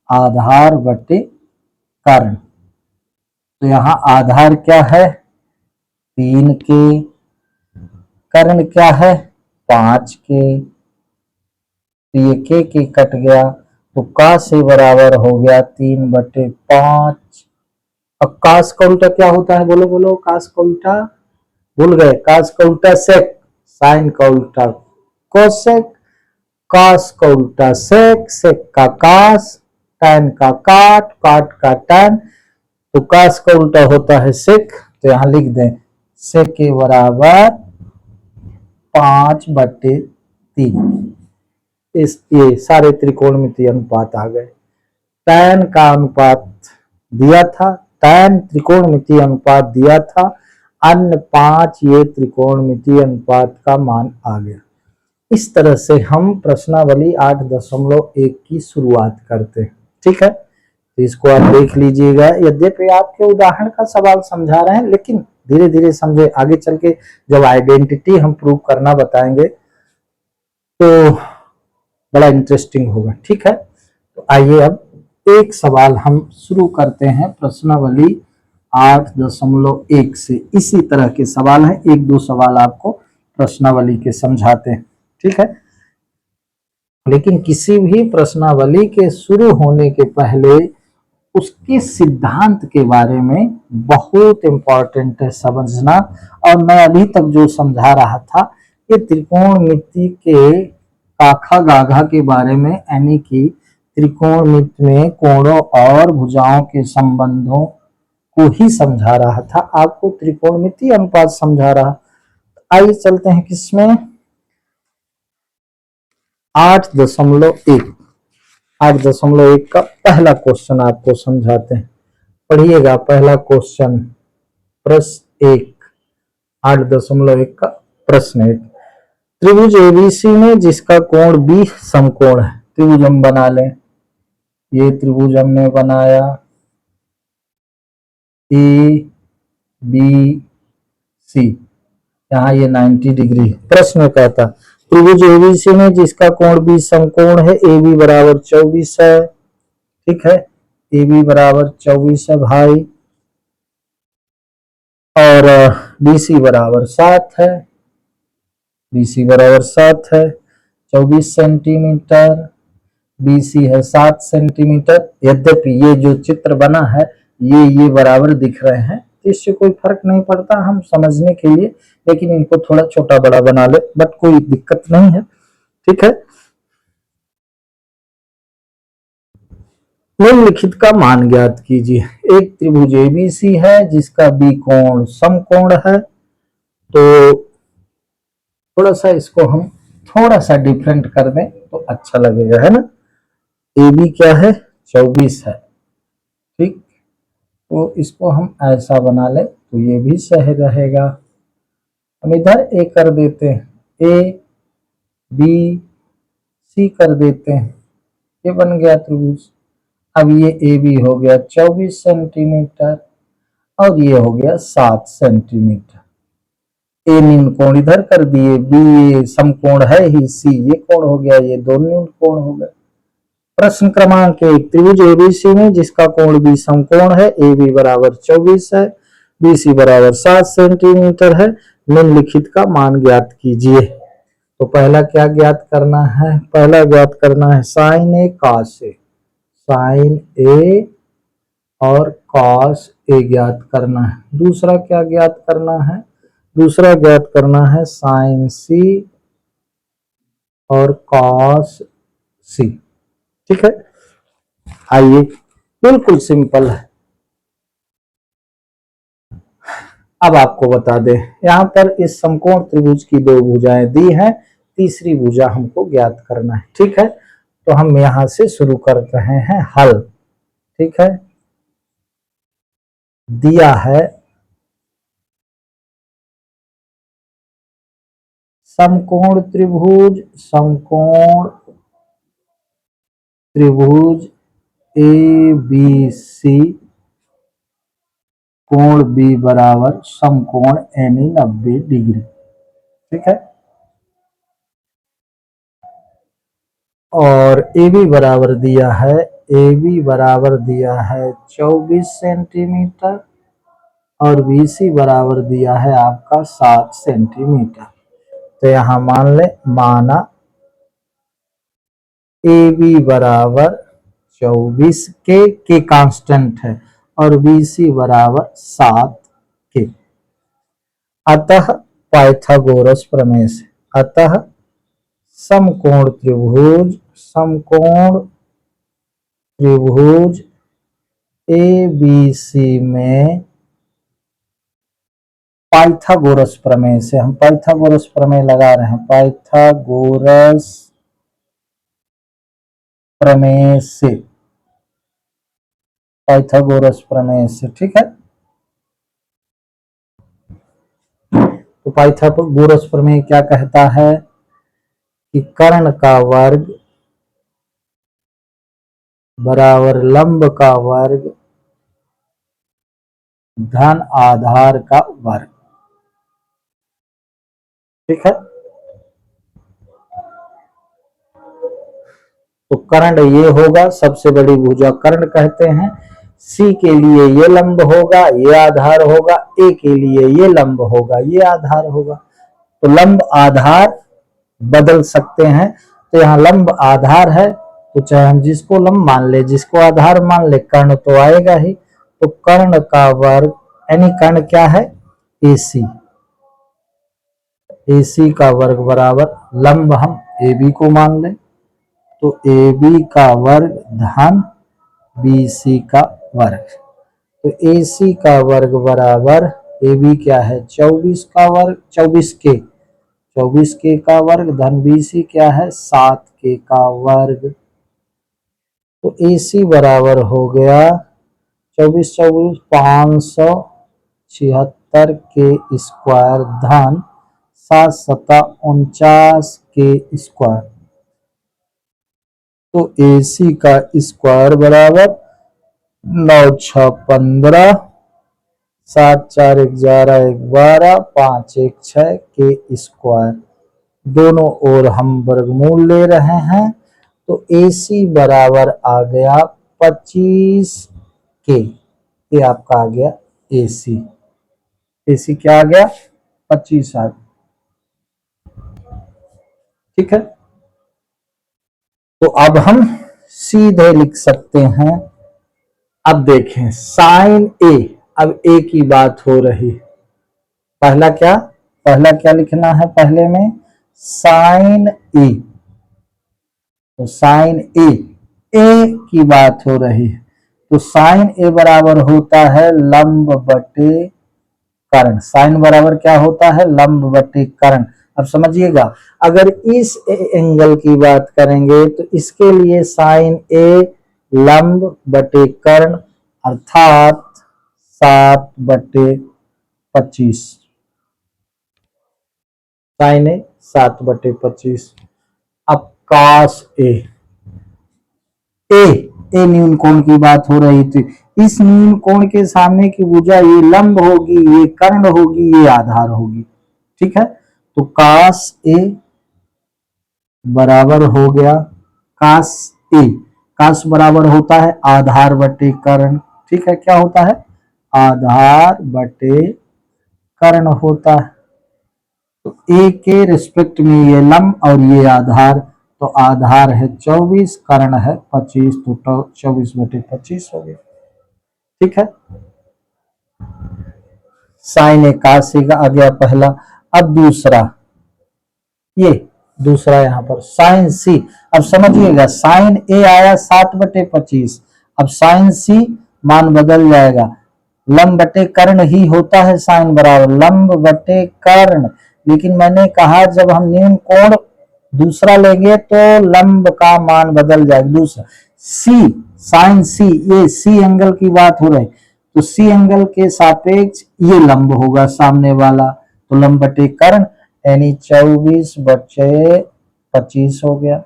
आधार बटे कर्ण। तो यहाँ आधार क्या है 3 के, कर्ण क्या है 5 के, तो ये के कट गया, तो कास ए बराबर हो गया 3/5। अब कास का उल्टा क्या होता है, बोलो बोलो, कास का उल्टा भूल गए, कास का उल्टा सेक, साइन का उल्टा कोसेक, कास का उल्टा सेक, सेक का कास, टैन का काट, काट का टैन, तो कास का उल्टा होता है सेक। तो यहां लिख दें सेक के बराबर 5/3। इस ये सारे त्रिकोणमितीय अनुपात आ गए। टैन का अनुपात दिया था, टैन त्रिकोणमितीय अनुपात दिया था, अन्य 5 ये त्रिकोणमितीय अनुपात का मान आ गया। इस तरह से हम प्रश्नावली 8.1 की शुरुआत करते हैं। ठीक है, तो इसको आप देख लीजिएगा। यद्यपि आपके उदाहरण का सवाल समझा रहे हैं, लेकिन धीरे धीरे समझे, आगे चल के जब आइडेंटिटी हम प्रूव करना बताएंगे तो बड़ा इंटरेस्टिंग होगा। ठीक है, तो आइए अब एक सवाल हम शुरू करते हैं प्रश्नावली 8.1 से। इसी तरह के सवाल हैं, एक दो सवाल आपको प्रश्नावली के समझाते हैं। ठीक है, लेकिन किसी भी प्रश्नावली के शुरू होने के पहले उसके सिद्धांत के बारे में बहुत इंपॉर्टेंट है समझना। और मैं अभी तक जो समझा रहा था ये त्रिकोणमिति के काखा गाघा के बारे में, यानी कि त्रिकोणमिति में कोणों और भुजाओं के संबंधों को ही समझा रहा था, आपको त्रिकोणमिति अनुपात समझा रहा। आइए चलते हैं किसमें 8.1। 8.1 का पहला क्वेश्चन आपको समझाते हैं, पढ़िएगा। पहला क्वेश्चन प्रश्न 1, 8.1 का प्रश्न 1। त्रिभुज एबीसी में जिसका कोण बी समकोण है, त्रिभुज हम बना लें। ये त्रिभुज हमने बनाया ए बी सी, यहाँ ये 90 डिग्री। प्रश्न कहता त्रिभुज एबीसी में जिसका कोण बी समकोण है, ए बी बराबर 24 है। ठीक है, ए बी बराबर 24 है भाई, और बी सी बराबर 7 है। बी सी बराबर 7 है, 24 सेंटीमीटर, बी सी है 7 सेंटीमीटर। यद्यपि ये जो चित्र बना है ये बराबर दिख रहे हैं, इससे कोई फर्क नहीं पड़ता हम समझने के लिए, लेकिन इनको थोड़ा छोटा बड़ा बना ले, बट कोई दिक्कत नहीं है। ठीक है, निम्नलिखित का मान ज्ञात कीजिए। एक त्रिभुज एबीसी है जिसका बी कोण समकोण है, तो थोड़ा सा इसको हम थोड़ा सा डिफरेंट कर दें तो अच्छा लगेगा, है ना। ए बी क्या है 24 है, ठीक, तो इसको हम ऐसा बना ले तो ये भी सही रहेगा। हम इधर ए कर देते हैं, ए बी सी कर देते हैं, ये बन गया त्रिभुज। अब ये ए बी हो गया 24 सेंटीमीटर और ये हो गया 7 सेंटीमीटर। ए निम्न कोण इधर कर दिए, बी ये समकोण है ही, सी ये कोण हो गया, ये दो निम्न कोण हो गए। प्रश्न क्रमांक 1, त्रिभुज एबीसी में जिसका कोण बी समकोण है, ए बी बराबर 24 है, बी सी बराबर 7 सेंटीमीटर है, निम्नलिखित का मान ज्ञात कीजिए। तो पहला क्या ज्ञात करना है, पहला ज्ञात करना है sign A cos A, sign ए और कॉस ए ज्ञात करना है। दूसरा क्या ज्ञात करना है, दूसरा ज्ञात करना है साइन सी और कॉस सी। ठीक है, आइए, बिल्कुल सिंपल है। अब आपको बता दें, यहां पर इस समकोण त्रिभुज की दो भुजाएं दी हैं, तीसरी भुजा हमको ज्ञात करना है। ठीक है, तो हम यहां से शुरू कर रहे हैं हल। ठीक है, दिया है समकोण त्रिभुज, समकोण त्रिभुज ए बी सी, कोण बी बराबर समकोण यानी 90 डिग्री। ठीक है, और ए बी बराबर दिया है, ए बी बराबर दिया है 24 सेंटीमीटर और बी सी बराबर दिया है आपका 7 सेंटीमीटर। तो यहां मान ले, माना ए बी बराबर 24 के कांस्टेंट है और बी सी बराबर 7 के। अतः पाइथागोरस प्रमेय से, अतः समकोण त्रिभुज ए बी सी में पाइथागोरस प्रमेय से, हम पाइथागोरस प्रमेय लगा रहे हैं, पाइथागोरस प्रमेय से, पाइथागोरस प्रमेय से, ठीक है। तो पाइथागोरस प्रमेय क्या कहता है कि कर्ण का वर्ग बराबर लंब का वर्ग धन आधार का वर्ग, ठीक है। तो कर्ण ये होगा, सबसे बड़ी भुजा कर्ण कहते हैं। सी के लिए ये लंब होगा, ये आधार होगा, ए के लिए ये लंब होगा, ये आधार होगा। तो लंब आधार बदल सकते हैं। तो यहाँ लंब आधार है, तो चाहे हम जिसको लंब मान ले, जिसको आधार मान ले, कर्ण तो आएगा ही। तो कर्ण का वर्ग यानी कर्ण क्या है, AC, AC का वर्ग बराबर लंब हम AB को मान ले, तो AB का वर्ग धन BC का वर्ग। तो AC का वर्ग बराबर AB क्या है 24 का वर्ग, 24 के का वर्ग धन BC क्या है 7 के का वर्ग। तो AC बराबर हो गया 24 576 के स्क्वायर धन 7 7 49 के स्क्वायर। तो AC का स्क्वायर बराबर 9 6 15, 7 4 11 12, 5 1 6 के स्क्वायर। दोनों ओर हम वर्गमूल ले रहे हैं। तो AC बराबर आ गया 25 के, ये आपका आ गया AC। AC क्या आ गया 25 आ गया, ठीक है। तो अब हम सीधे लिख सकते हैं। अब देखें साइन ए, अब ए की बात हो रही। पहला क्या लिखना है, पहले में साइन ए। तो साइन ए की बात हो रही है। तो साइन ए बराबर होता है लंब बटे कर्ण। साइन बराबर क्या होता है, लंब बटे कर्ण। अब समझिएगा, अगर इस एंगल की बात करेंगे तो इसके लिए साइन ए लंब बटे कर्ण अर्थात 7/25, साइन ए 7/25। अब कॉस ए न्यून कोण की बात हो रही थी। इस न्यून कोण के सामने की भुजा ये लंब होगी, ये कर्ण होगी, ये आधार होगी, ठीक है। तो cos A बराबर हो गया cos A, cos बराबर होता है आधार बटे कर्ण, ठीक है। क्या होता है, आधार बटे कर्ण होता है। तो A के रिस्पेक्ट में ये लंब और ये आधार, तो आधार है 24, कर्ण है 25, तो 24/25 हो गया, ठीक है। साइन ए cos A का आ गया पहला। अब दूसरा यहाँ पर साइन सी। अब समझिएगा साइन ए आया 7/25, अब साइन सी मान बदल जाएगा, लंब बटे कर्ण ही होता है साइन बराबर लंब बटे कर्ण। लेकिन मैंने कहा जब हम न्यून कोण दूसरा लेंगे तो लंब का मान बदल जाएगा। दूसरा सी, साइन सी, ये सी एंगल की बात हो रही, तो सी एंगल के सापेक्ष ये लंब होगा सामने वाला, तो लंब बटे कर्ण यानी 24/25 हो गया।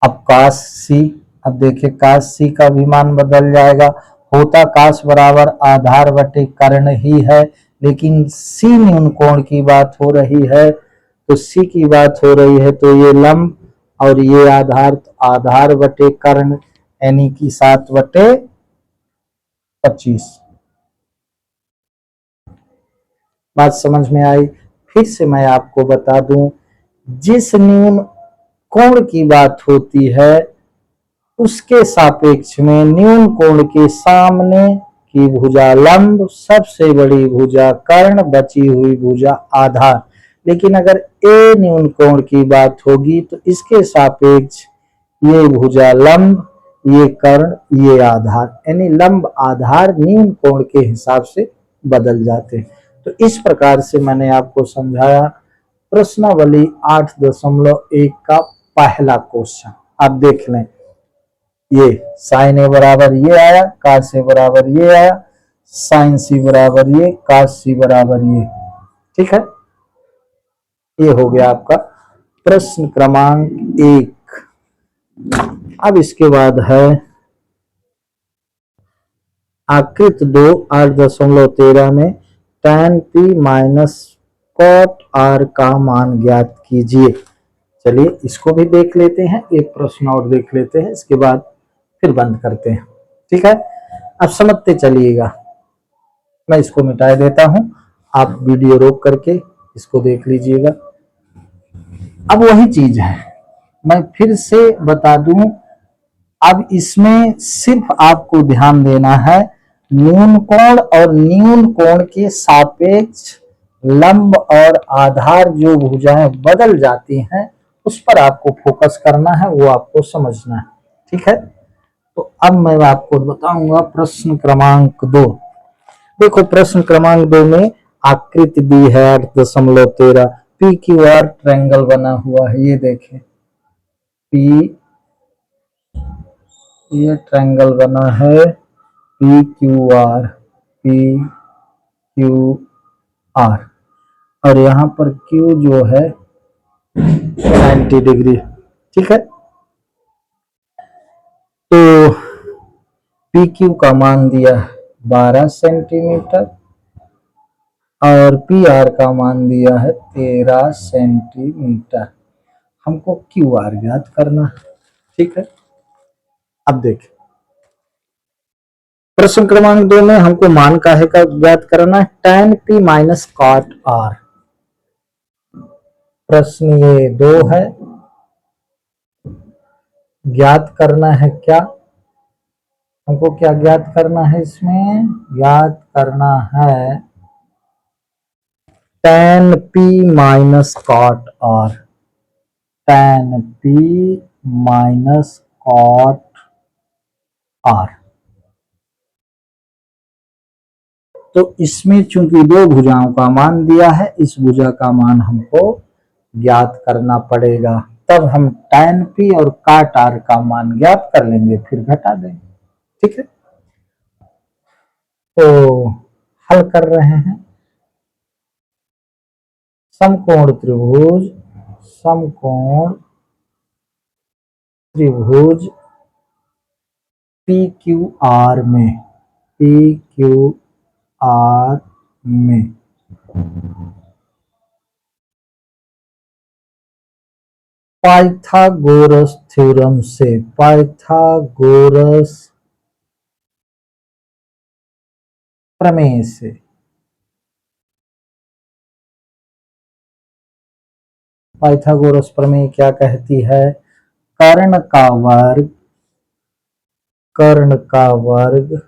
अब cos सी, अब देखिए cos सी का भी मान बदल जाएगा, होता cos बराबर आधार बटे कर्ण ही है, लेकिन सी न्यून कोण की बात हो रही है, तो सी की बात हो रही है तो ये लंब और ये आधार, तो आधार बटे कर्ण यानी कि 7/25। बात समझ में आई? फिर से मैं आपको बता दूं, जिस न्यून कोण की बात होती है उसके सापेक्ष में न्यून कोण के सामने की भुजा लंब, सबसे बड़ी भुजा कर्ण, बची हुई भुजा आधार। लेकिन अगर ए न्यून कोण की बात होगी तो इसके सापेक्ष ये भुजा लंब, ये कर्ण, ये आधार, यानी लंब आधार न्यून कोण के हिसाब से बदल जाते हैं। तो इस प्रकार से मैंने आपको समझाया प्रश्नावली 8.1 का पहला क्वेश्चन। आप देख लें, ये साइन ए बराबर ये आया, कास ए बराबर ये आया, साइन सी बराबर ये, कास सी बराबर ये। ठीक है, ये हो गया आपका प्रश्न क्रमांक 1। अब इसके बाद है आकृति 2 8.13 में tan p minus cot r का मान ज्ञात कीजिए। चलिए इसको भी देख लेते हैं, एक प्रश्न और देख लेते हैं, इसके बाद फिर बंद करते हैं। ठीक है, अब समझते चलिएगा। मैं इसको मिटा देता हूं, आप वीडियो रोक करके इसको देख लीजिएगा। अब वही चीज है, मैं फिर से बता दूं, अब इसमें सिर्फ आपको ध्यान देना है न्यून कोण और न्यून कोण के सापेक्ष लंब और आधार जो भुजाएं बदल जाती हैं उस पर आपको फोकस करना है, वो आपको समझना है। ठीक है, तो अब मैं आपको बताऊंगा प्रश्न क्रमांक 2। देखो प्रश्न क्रमांक 2 में आकृति दी है 8.13, पी क्यू आर ट्रायंगल बना हुआ है। ये देखें पी, ये ट्रायंगल बना है P Q R, P Q R, और यहाँ पर क्यू जो है 90 डिग्री। ठीक है, तो पी क्यू का मान दिया 12 सेंटीमीटर और पी आर का मान दिया है 13 सेंटीमीटर। हमको क्यू आर ज्ञात करना है। ठीक है, अब देखें प्रश्न क्रमांक 2 में हमको मान काहे का ज्ञात करना है, tan p minus cot r। प्रश्न ये 2 है, ज्ञात करना है क्या, हमको क्या ज्ञात करना है, इसमें ज्ञात करना है tan p minus cot r, tan p minus cot r। तो इसमें चूंकि दो भुजाओं का मान दिया है, इस भुजा का मान हमको ज्ञात करना पड़ेगा, तब हम tan p और cot r का मान ज्ञात कर लेंगे, फिर घटा देंगे। ठीक है, तो हल कर रहे हैं। समकोण त्रिभुज, समकोण त्रिभुज पी क्यू आर में, पी क्यू आर में पाइथागोरस थ्योरम से, पाइथागोरस प्रमेय से पाइथागोरस प्रमेय क्या कहती है, कर्ण का वर्ग, कर्ण का वर्ग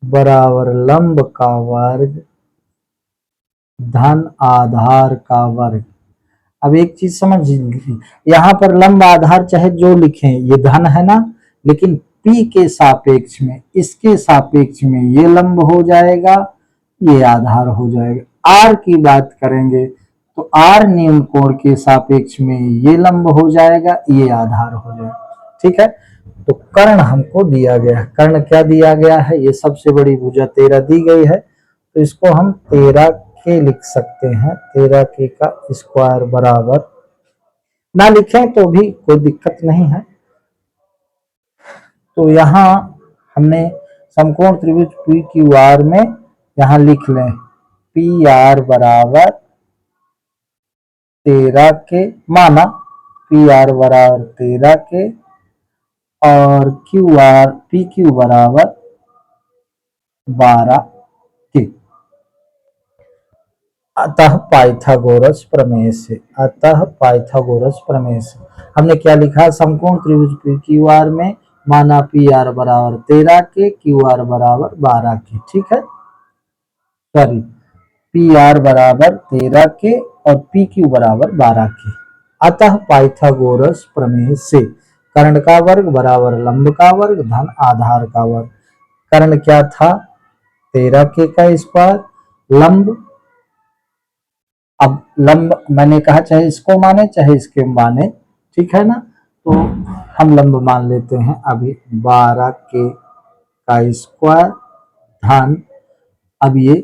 बराबर लंब का वर्ग धन आधार का वर्ग। अब एक चीज समझ लीजिए, यहाँ पर लंब आधार चाहे जो लिखें, ये धन है ना, लेकिन P के सापेक्ष में, इसके सापेक्ष में ये लंब हो जाएगा, ये आधार हो जाएगा। R की बात करेंगे तो R न्यून कोण के सापेक्ष में ये लंब हो जाएगा, ये आधार हो जाएगा। ठीक है, तो कर्ण हमको दिया गया है, कर्ण क्या दिया गया है, ये सबसे बड़ी भुजा 13 दी गई है, तो इसको हम 13 के लिख सकते हैं, 13 के का स्क्वायर बराबर, ना लिखें तो भी कोई दिक्कत नहीं है। तो यहाँ हमने समकोण त्रिभुज पी क्यू आर में यहाँ लिख लें पी आर बराबर 13 के माना, पी आर बराबर 13 के और क्यू आर पी क्यू बराबर 12 के। अतः पाइथागोरस प्रमेय से, अतः पाइथागोरस प्रमेय से हमने क्या लिखा, समकोण त्रिभुज पी क्यू आर में माना पी आर बराबर 13 के, क्यू आर बराबर 12 के। ठीक है, सॉरी, पी आर बराबर 13 के और पी क्यू बराबर 12 के। अतः पाइथागोरस प्रमेय से कर्ण का वर्ग बराबर लंब का वर्ग धन आधार का वर्ग। कर्ण क्या था, 13 के का स्क्वायर, लंब, अब लंब मैंने कहा चाहे इसको माने चाहे इसके माने, ठीक है ना, तो हम लंब मान लेते हैं अभी 12 के का स्क्वायर धन, अब ये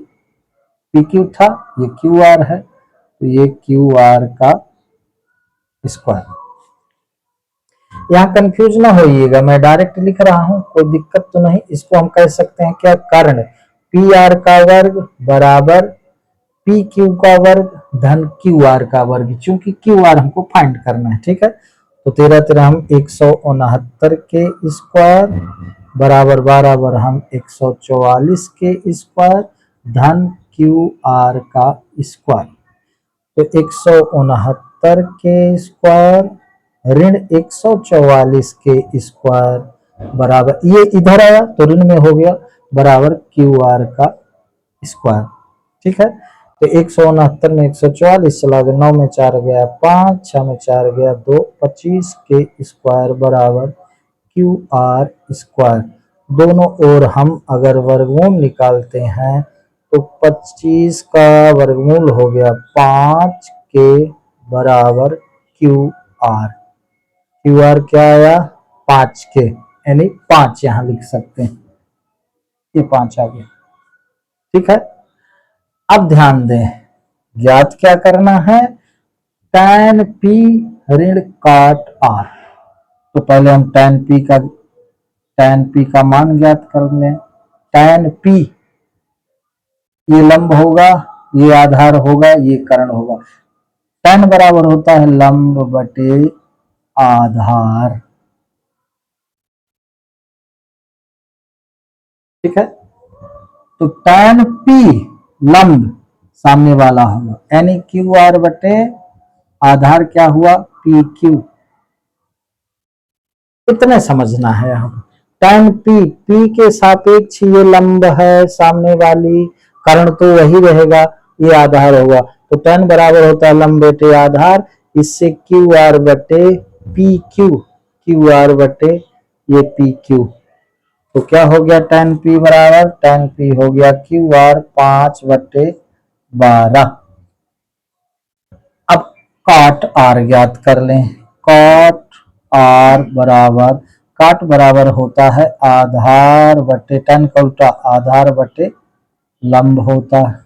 पी क्यू था, ये क्यू आर है, तो ये क्यू आर का स्क्वायर। यहाँ कंफ्यूज ना होइएगा, मैं डायरेक्ट लिख रहा हूं, कोई दिक्कत तो नहीं। इसको हम कह सकते हैं क्या, कर्ण पी आर का वर्ग बराबर पी क्यू का वर्ग धन क्यू आर का वर्ग, क्योंकि क्यू आर हमको फाइंड करना है। ठीक है, तो 13 13 हम 169 के स्क्वायर बराबर 12 हम 144 के स्क्वायर धन क्यू आर का स्क्वायर। तो 169 के स्क्वायर ऋण 144 के स्क्वायर बराबर, ये इधर आया तो ऋण में हो गया, बराबर क्यू आर का स्क्वायर। ठीक है, तो 169 में 144 चला गया, 9 में 4 गया 5, 6 में 4 गया 2, 25 के स्क्वायर बराबर क्यू आर स्क्वायर। दोनों ओर हम अगर वर्गमूल निकालते हैं तो 25 का वर्गमूल हो गया 5 के बराबर क्यू आर। क्यू आर क्या आया, 5 के, यानी 5 यहां लिख सकते हैं, ये 5 आ गया। ठीक है, अब ध्यान दें, ज्ञात क्या करना है, tan p ऋण काट r। तो पहले हम tan p का मान ज्ञात कर लें। tan p ये लंब होगा, ये आधार होगा, ये कर्ण होगा। tan बराबर होता है लंब बटे आधार। ठीक है, तो tan p लंब सामने वाला होगा, यानी क्यू आर बटे आधार क्या हुआ, पी क्यू। इतने समझना है हम। tan p के सापेक्ष ये लंब है सामने वाली, कर्ण तो वही रहेगा, ये आधार होगा, तो tan बराबर होता है लंब बटे आधार, इससे क्यू आर बटे पी क्यू, क्यू आर बटे ये पी क्यू। तो क्या हो गया, tan p बराबर, tan p हो गया क्यू आर 5 बटे 12। अब काट आर ज्ञात कर लें। काट आर बराबर, काट बराबर होता है आधार बटे, tan का उल्टा आधार बटे लंब होता है।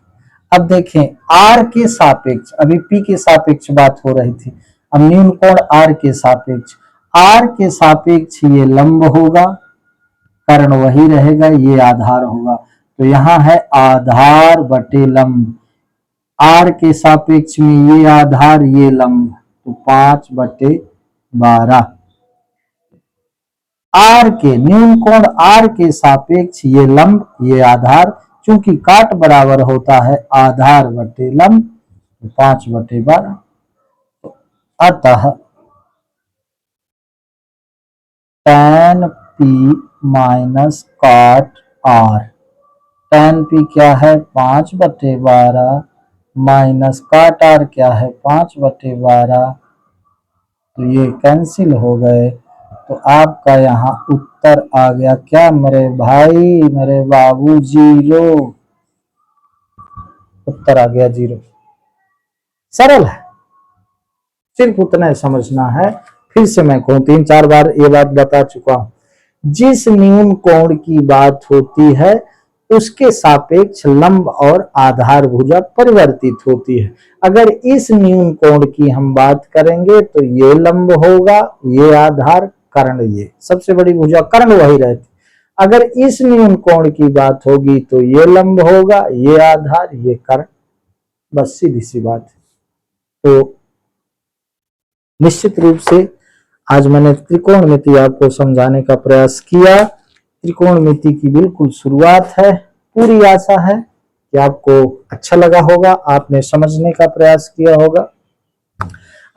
अब देखें आर के सापेक्ष, अभी पी के सापेक्ष बात हो रही थी, अब न्यून कोण आर के सापेक्ष, आर के सापेक्ष ये लंब होगा, कर्ण वही रहेगा, ये आधार होगा। तो यहां है आधार बटे लंब, आर के सापेक्ष में ये आधार ये लंब, तो 5 बटे 12। आर के न्यून कोण आर के सापेक्ष ये लंब ये आधार, चूंकि काट बराबर होता है आधार बटे लंब, तो 5 बटे 12। अतः tan p माइनस काट r, tan p क्या है 5 बटे 12 माइनस काट r क्या है 5 बटे 12, तो ये कैंसिल हो गए। तो आपका यहाँ उत्तर आ गया क्या मेरे भाई, मेरे बाबू, 0। उत्तर आ गया 0। सरल है, सिर्फ उतना समझना है। फिर से मैं कहूं, 3-4 बार ये बात बता चुका हूं, जिस न्यून कोण की बात होती है उसके सापेक्ष लंब और आधार भुजा परिवर्तित होती है। अगर इस न्यून कोण की हम बात करेंगे तो ये लंब होगा, ये आधार, कर्ण, ये सबसे बड़ी भुजा कर्ण वही रहती। अगर इस न्यून कोण की बात होगी तो ये लंब होगा, ये आधार, ये कर्ण, बस सीधी सी बात है। तो निश्चित रूप से आज मैंने त्रिकोणमिति आपको समझाने का प्रयास किया। त्रिकोणमिति की बिल्कुल शुरुआत है। पूरी आशा है कि आपको अच्छा लगा होगा, आपने समझने का प्रयास किया होगा।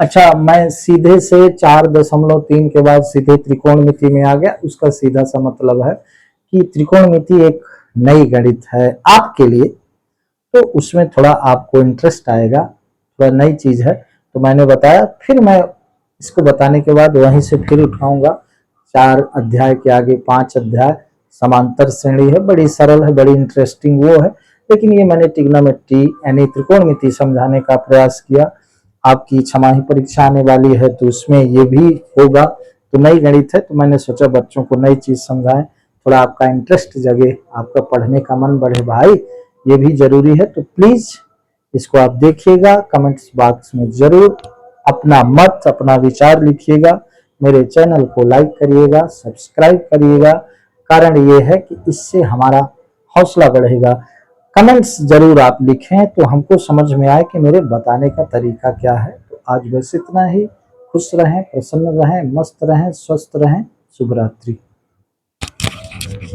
अच्छा, मैं सीधे से 4.3 के बाद सीधे त्रिकोणमिति में आ गया। उसका सीधा सा मतलब है कि त्रिकोणमिति एक नई गणित है आपके लिए, तो उसमें थोड़ा आपको इंटरेस्ट आएगा, थोड़ा नई चीज है तो मैंने बताया। फिर मैं इसको बताने के बाद वहीं से फिर उठाऊंगा 4 अध्याय के आगे 5 अध्याय समांतर श्रेणी है, बड़ी सरल है, बड़ी इंटरेस्टिंग वो है, लेकिन ये मैंने ट्रिग्नोमेट्री यानी त्रिकोणमिति समझाने का प्रयास किया। आपकी छमाही परीक्षा आने वाली है तो उसमें ये भी होगा, तो नई गणित है तो मैंने सोचा बच्चों को नई चीज समझाएं, थोड़ा आपका इंटरेस्ट जगे, आपका पढ़ने का मन बढ़े भाई, ये भी जरूरी है। तो प्लीज इसको आप देखिएगा, कमेंट्स बॉक्स में जरूर अपना मत, अपना विचार लिखिएगा। मेरे चैनल को लाइक करिएगा, सब्सक्राइब करिएगा, कारण ये है कि इससे हमारा हौसला बढ़ेगा। कमेंट्स जरूर आप लिखें तो हमको समझ में आए कि मेरे बताने का तरीका क्या है। तो आज बस इतना ही। खुश रहें, प्रसन्न रहें, मस्त रहें, स्वस्थ रहें। शुभ रात्रि।